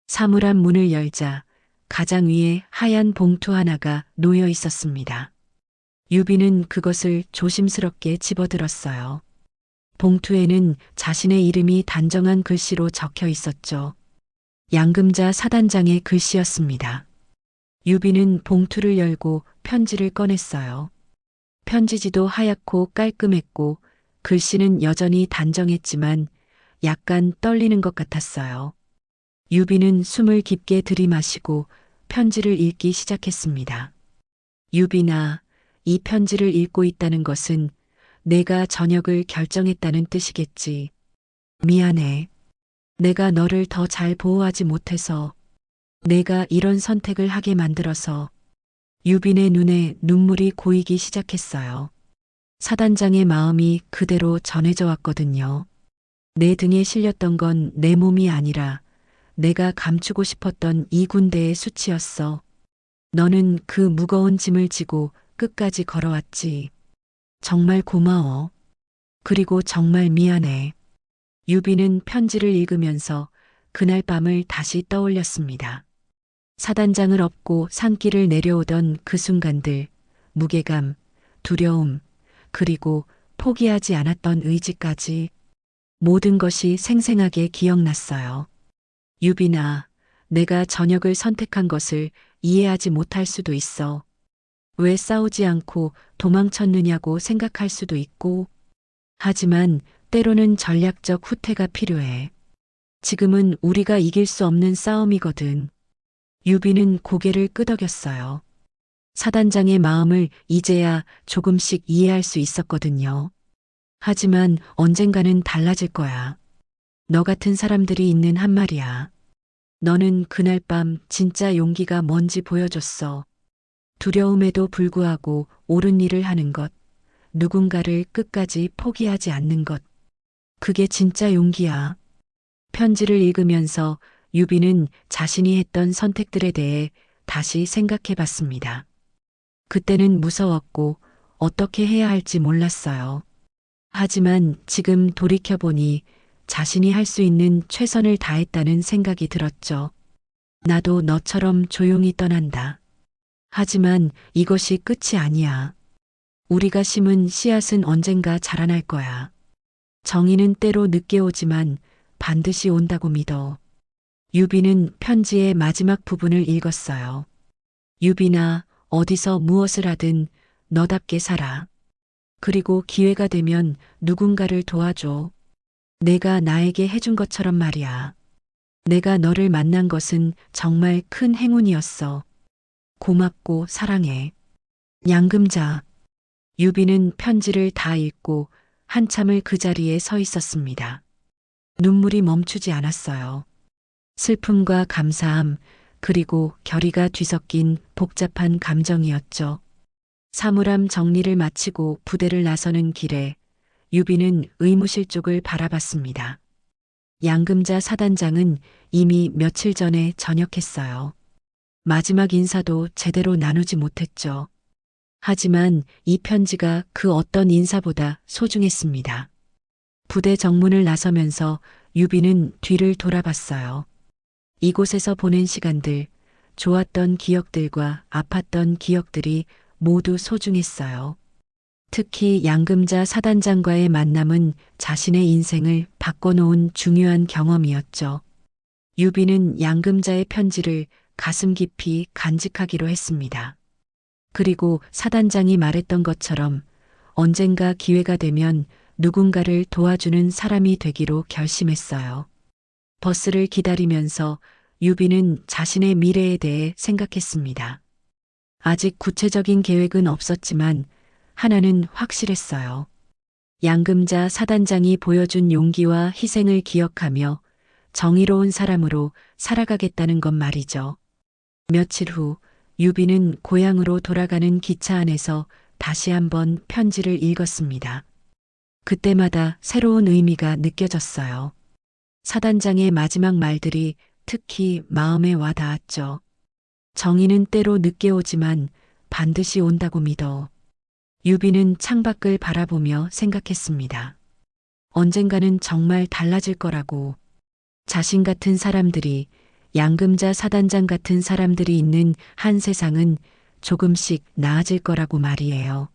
사물함 문을 열자 가장 위에 하얀 봉투 하나가 놓여 있었습니다. 유빈은 그것을 조심스럽게 집어들었어요. 봉투에는 자신의 이름이 단정한 글씨로 적혀 있었죠. 양금자 사단장의 글씨였습니다. 유빈은 봉투를 열고 편지를 꺼냈어요. 편지지도 하얗고 깔끔했고 글씨는 여전히 단정했지만 약간 떨리는 것 같았어요. 유빈은 숨을 깊게 들이마시고 편지를 읽기 시작했습니다. 유빈아, 이 편지를 읽고 있다는 것은 내가 전역을 결정했다는 뜻이겠지. 미안해. 내가 너를 더 잘 보호하지 못해서, 내가 이런 선택을 하게 만들어서. 유빈의 눈에 눈물이 고이기 시작했어요. 사단장의 마음이 그대로 전해져 왔거든요. 내 등에 실렸던 건 내 몸이 아니라 내가 감추고 싶었던 이 군대의 수치였어. 너는 그 무거운 짐을 지고 끝까지 걸어왔지. 정말 고마워. 그리고 정말 미안해. 유비는 편지를 읽으면서 그날 밤을 다시 떠올렸습니다. 사단장을 업고 산길을 내려오던 그 순간들, 무게감, 두려움, 그리고 포기하지 않았던 의지까지 모든 것이 생생하게 기억났어요. 유빈아, 내가 전역을 선택한 것을 이해하지 못할 수도 있어. 왜 싸우지 않고 도망쳤느냐고 생각할 수도 있고, 하지만 때로는 전략적 후퇴가 필요해. 지금은 우리가 이길 수 없는 싸움이거든. 유비는 고개를 끄덕였어요. 사단장의 마음을 이제야 조금씩 이해할 수 있었거든요. 하지만 언젠가는 달라질 거야. 너 같은 사람들이 있는 한 말이야. 너는 그날 밤 진짜 용기가 뭔지 보여줬어. 두려움에도 불구하고 옳은 일을 하는 것, 누군가를 끝까지 포기하지 않는 것. 그게 진짜 용기야. 편지를 읽으면서 유비는 자신이 했던 선택들에 대해 다시 생각해 봤습니다. 그때는 무서웠고 어떻게 해야 할지 몰랐어요. 하지만 지금 돌이켜보니 자신이 할 수 있는 최선을 다했다는 생각이 들었죠. 나도 너처럼 조용히 떠난다. 하지만 이것이 끝이 아니야. 우리가 심은 씨앗은 언젠가 자라날 거야. 정의는 때로 늦게 오지만 반드시 온다고 믿어. 유비는 편지의 마지막 부분을 읽었어요. 유빈아, 어디서 무엇을 하든 너답게 살아. 그리고 기회가 되면 누군가를 도와줘. 내가 나에게 해준 것처럼 말이야. 내가 너를 만난 것은 정말 큰 행운이었어. 고맙고 사랑해. 양금자. 유비는 편지를 다 읽고 한참을 그 자리에 서 있었습니다. 눈물이 멈추지 않았어요. 슬픔과 감사함, 그리고 결의가 뒤섞인 복잡한 감정이었죠. 사물함 정리를 마치고 부대를 나서는 길에 유비는 의무실 쪽을 바라봤습니다. 양금자 사단장은 이미 며칠 전에 전역했어요. 마지막 인사도 제대로 나누지 못했죠. 하지만 이 편지가 그 어떤 인사보다 소중했습니다. 부대 정문을 나서면서 유비는 뒤를 돌아봤어요. 이곳에서 보낸 시간들, 좋았던 기억들과 아팠던 기억들이 모두 소중했어요. 특히 양금자 사단장과의 만남은 자신의 인생을 바꿔놓은 중요한 경험이었죠. 유비는 양금자의 편지를 가슴 깊이 간직하기로 했습니다. 그리고 사단장이 말했던 것처럼 언젠가 기회가 되면 누군가를 도와주는 사람이 되기로 결심했어요. 버스를 기다리면서 유비는 자신의 미래에 대해 생각했습니다. 아직 구체적인 계획은 없었지만 하나는 확실했어요. 양금자 사단장이 보여준 용기와 희생을 기억하며 정의로운 사람으로 살아가겠다는 것 말이죠. 며칠 후 유비는 고향으로 돌아가는 기차 안에서 다시 한번 편지를 읽었습니다. 그때마다 새로운 의미가 느껴졌어요. 사단장의 마지막 말들이 특히 마음에 와 닿았죠. 정의는 때로 늦게 오지만 반드시 온다고 믿어. 유비는 창밖을 바라보며 생각했습니다. 언젠가는 정말 달라질 거라고. 자신 같은 사람들이, 양금자 사단장 같은 사람들이 있는 한 세상은 조금씩 나아질 거라고 말이에요.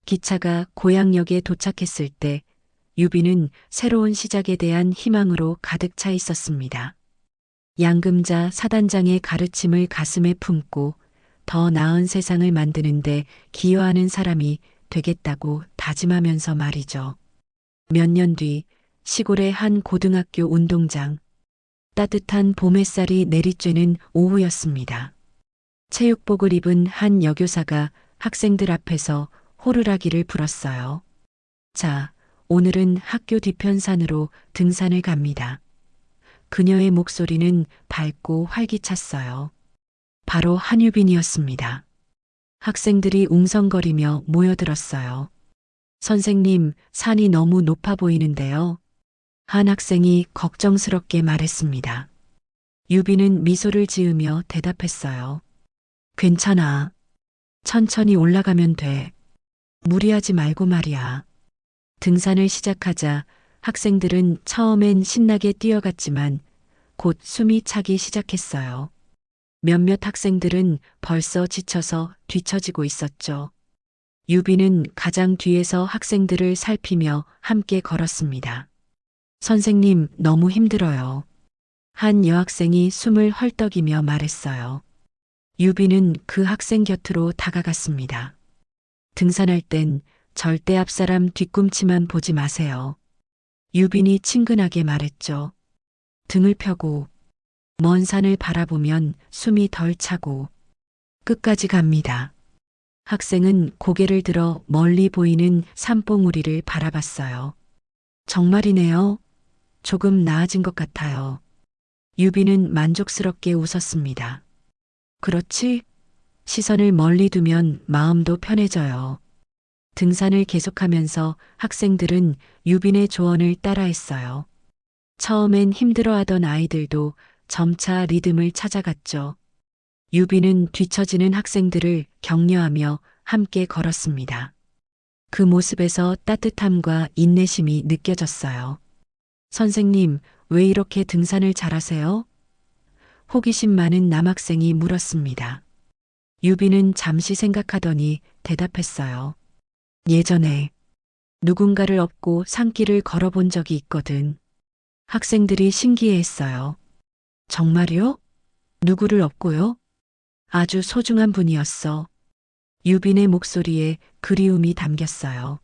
기차가 고향역에 도착했을 때 유비는 새로운 시작에 대한 희망으로 가득 차 있었습니다. 양금자 사단장의 가르침을 가슴에 품고 더 나은 세상을 만드는데 기여하는 사람이 되겠다고 다짐하면서 말이죠. 몇 년 뒤 시골의 한 고등학교 운동장. 따뜻한 봄 햇살이 내리쬐는 오후였습니다. 체육복을 입은 한 여교사가 학생들 앞에서 호루라기를 불었어요. 자, 오늘은 학교 뒤편산으로 등산을 갑니다. 그녀의 목소리는 밝고 활기찼어요. 바로 한유빈이었습니다. 학생들이 웅성거리며 모여들었어요. 선생님, 산이 너무 높아 보이는데요. 한 학생이 걱정스럽게 말했습니다. 유비는 미소를 지으며 대답했어요. 괜찮아. 천천히 올라가면 돼. 무리하지 말고 말이야. 등산을 시작하자 학생들은 처음엔 신나게 뛰어갔지만 곧 숨이 차기 시작했어요. 몇몇 학생들은 벌써 지쳐서 뒤처지고 있었죠. 유비는 가장 뒤에서 학생들을 살피며 함께 걸었습니다. 선생님, 너무 힘들어요. 한 여학생이 숨을 헐떡이며 말했어요. 유비는 그 학생 곁으로 다가갔습니다. 등산할 땐 절대 앞사람 뒤꿈치만 보지 마세요. 유빈이 친근하게 말했죠. 등을 펴고 먼 산을 바라보면 숨이 덜 차고 끝까지 갑니다. 학생은 고개를 들어 멀리 보이는 산봉우리를 바라봤어요. 정말이네요. 조금 나아진 것 같아요. 유비는 만족스럽게 웃었습니다. 그렇지? 시선을 멀리 두면 마음도 편해져요. 등산을 계속하면서 학생들은 유빈의 조언을 따라했어요. 처음엔 힘들어하던 아이들도 점차 리듬을 찾아갔죠. 유빈은 뒤처지는 학생들을 격려하며 함께 걸었습니다. 그 모습에서 따뜻함과 인내심이 느껴졌어요. 선생님, 왜 이렇게 등산을 잘하세요? 호기심 많은 남학생이 물었습니다. 유빈은 잠시 생각하더니 대답했어요. 예전에 누군가를 업고 산길을 걸어본 적이 있거든. 학생들이 신기해했어요. 정말요? 누구를 업고요? 아주 소중한 분이었어. 유빈의 목소리에 그리움이 담겼어요.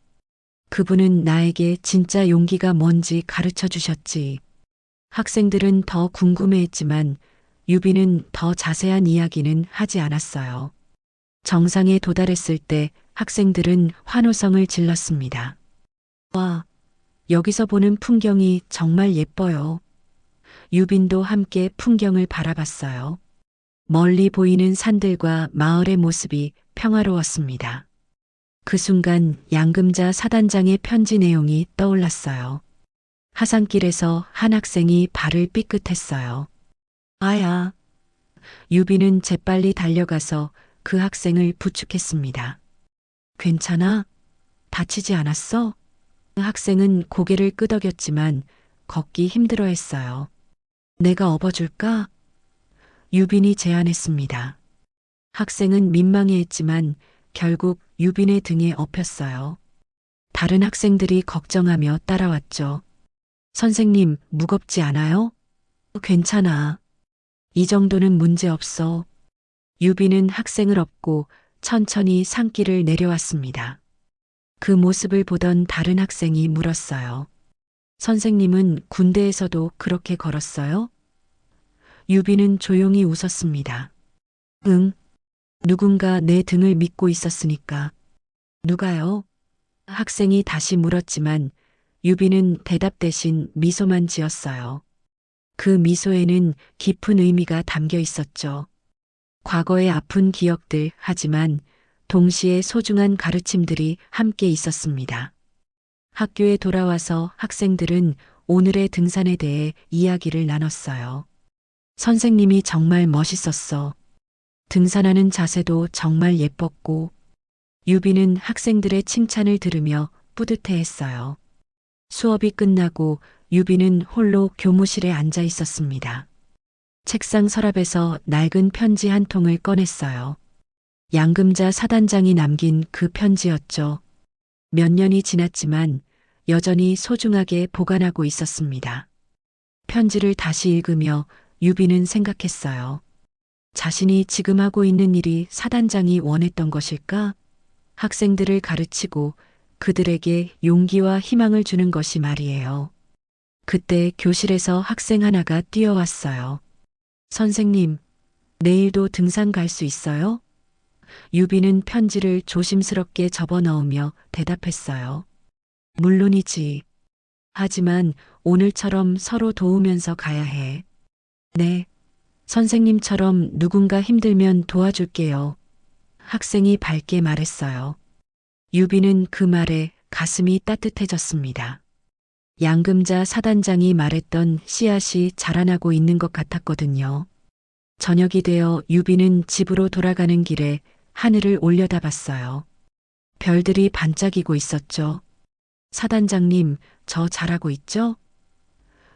그분은 나에게 진짜 용기가 뭔지 가르쳐 주셨지. 학생들은 더 궁금해했지만 유비는 더 자세한 이야기는 하지 않았어요. 정상에 도달했을 때 학생들은 환호성을 질렀습니다. 와, 여기서 보는 풍경이 정말 예뻐요. 유빈도 함께 풍경을 바라봤어요. 멀리 보이는 산들과 마을의 모습이 평화로웠습니다. 그 순간 양금자 사단장의 편지 내용이 떠올랐어요. 하산길에서 한 학생이 발을 삐끗했어요. 아야. 유비는 재빨리 달려가서 그 학생을 부축했습니다. 괜찮아? 다치지 않았어? 그 학생은 고개를 끄덕였지만 걷기 힘들어했어요. 내가 업어줄까? 유빈이 제안했습니다. 학생은 민망해했지만 결국 유빈의 등에 업혔어요. 다른 학생들이 걱정하며 따라왔죠. 선생님, 무겁지 않아요? 괜찮아. 이 정도는 문제 없어. 유빈은 학생을 업고 천천히 산길을 내려왔습니다. 그 모습을 보던 다른 학생이 물었어요. 선생님은 군대에서도 그렇게 걸었어요? 유빈은 조용히 웃었습니다. 응. 누군가 내 등을 믿고 있었으니까. 누가요? 학생이 다시 물었지만 유빈은 대답 대신 미소만 지었어요. 그 미소에는 깊은 의미가 담겨 있었죠. 과거의 아픈 기억들 하지만 동시에 소중한 가르침들이 함께 있었습니다. 학교에 돌아와서 학생들은 오늘의 등산에 대해 이야기를 나눴어요. 선생님이 정말 멋있었어. 등산하는 자세도 정말 예뻤고, 유비는 학생들의 칭찬을 들으며 뿌듯해했어요. 수업이 끝나고 유비는 홀로 교무실에 앉아 있었습니다. 책상 서랍에서 낡은 편지 한 통을 꺼냈어요. 양금자 사단장이 남긴 그 편지였죠. 몇 년이 지났지만 여전히 소중하게 보관하고 있었습니다. 편지를 다시 읽으며 유비는 생각했어요. 자신이 지금 하고 있는 일이 사단장이 원했던 것일까? 학생들을 가르치고 그들에게 용기와 희망을 주는 것이 말이에요. 그때 교실에서 학생 하나가 뛰어왔어요. 선생님, 내일도 등산 갈 수 있어요? 유비는 편지를 조심스럽게 접어 넣으며 대답했어요. 물론이지. 하지만 오늘처럼 서로 도우면서 가야 해. 네. 선생님처럼 누군가 힘들면 도와줄게요. 학생이 밝게 말했어요. 유비는 그 말에 가슴이 따뜻해졌습니다. 양금자 사단장이 말했던 씨앗이 자라나고 있는 것 같았거든요. 저녁이 되어 유비는 집으로 돌아가는 길에 하늘을 올려다봤어요. 별들이 반짝이고 있었죠. 사단장님, 저 잘하고 있죠?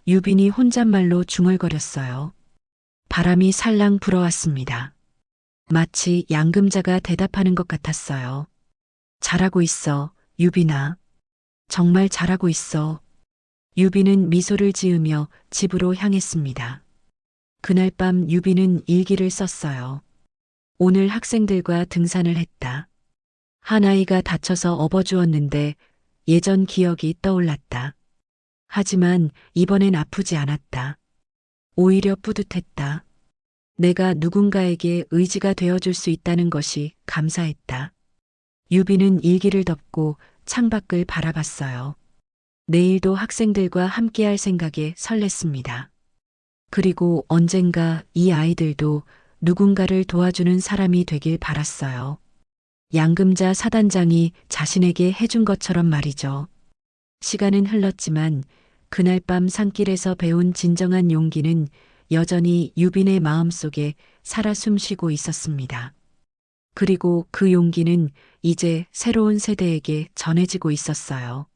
유빈이 혼잣말로 중얼거렸어요. 바람이 살랑 불어왔습니다. 마치 양금자가 대답하는 것 같았어요. 잘하고 있어, 유빈아. 정말 잘하고 있어. 유빈은 미소를 지으며 집으로 향했습니다. 그날 밤 유빈은 일기를 썼어요. 오늘 학생들과 등산을 했다. 한 아이가 다쳐서 업어주었는데 예전 기억이 떠올랐다. 하지만 이번엔 아프지 않았다. 오히려 뿌듯했다. 내가 누군가에게 의지가 되어줄 수 있다는 것이 감사했다. 유비는 일기를 덮고 창밖을 바라봤어요. 내일도 학생들과 함께할 생각에 설렜습니다. 그리고 언젠가 이 아이들도 누군가를 도와주는 사람이 되길 바랐어요. 양금자 사단장이 자신에게 해준 것처럼 말이죠. 시간은 흘렀지만 그날 밤 산길에서 배운 진정한 용기는 여전히 유빈의 마음속에 살아 숨쉬고 있었습니다. 그리고 그 용기는 이제 새로운 세대에게 전해지고 있었어요.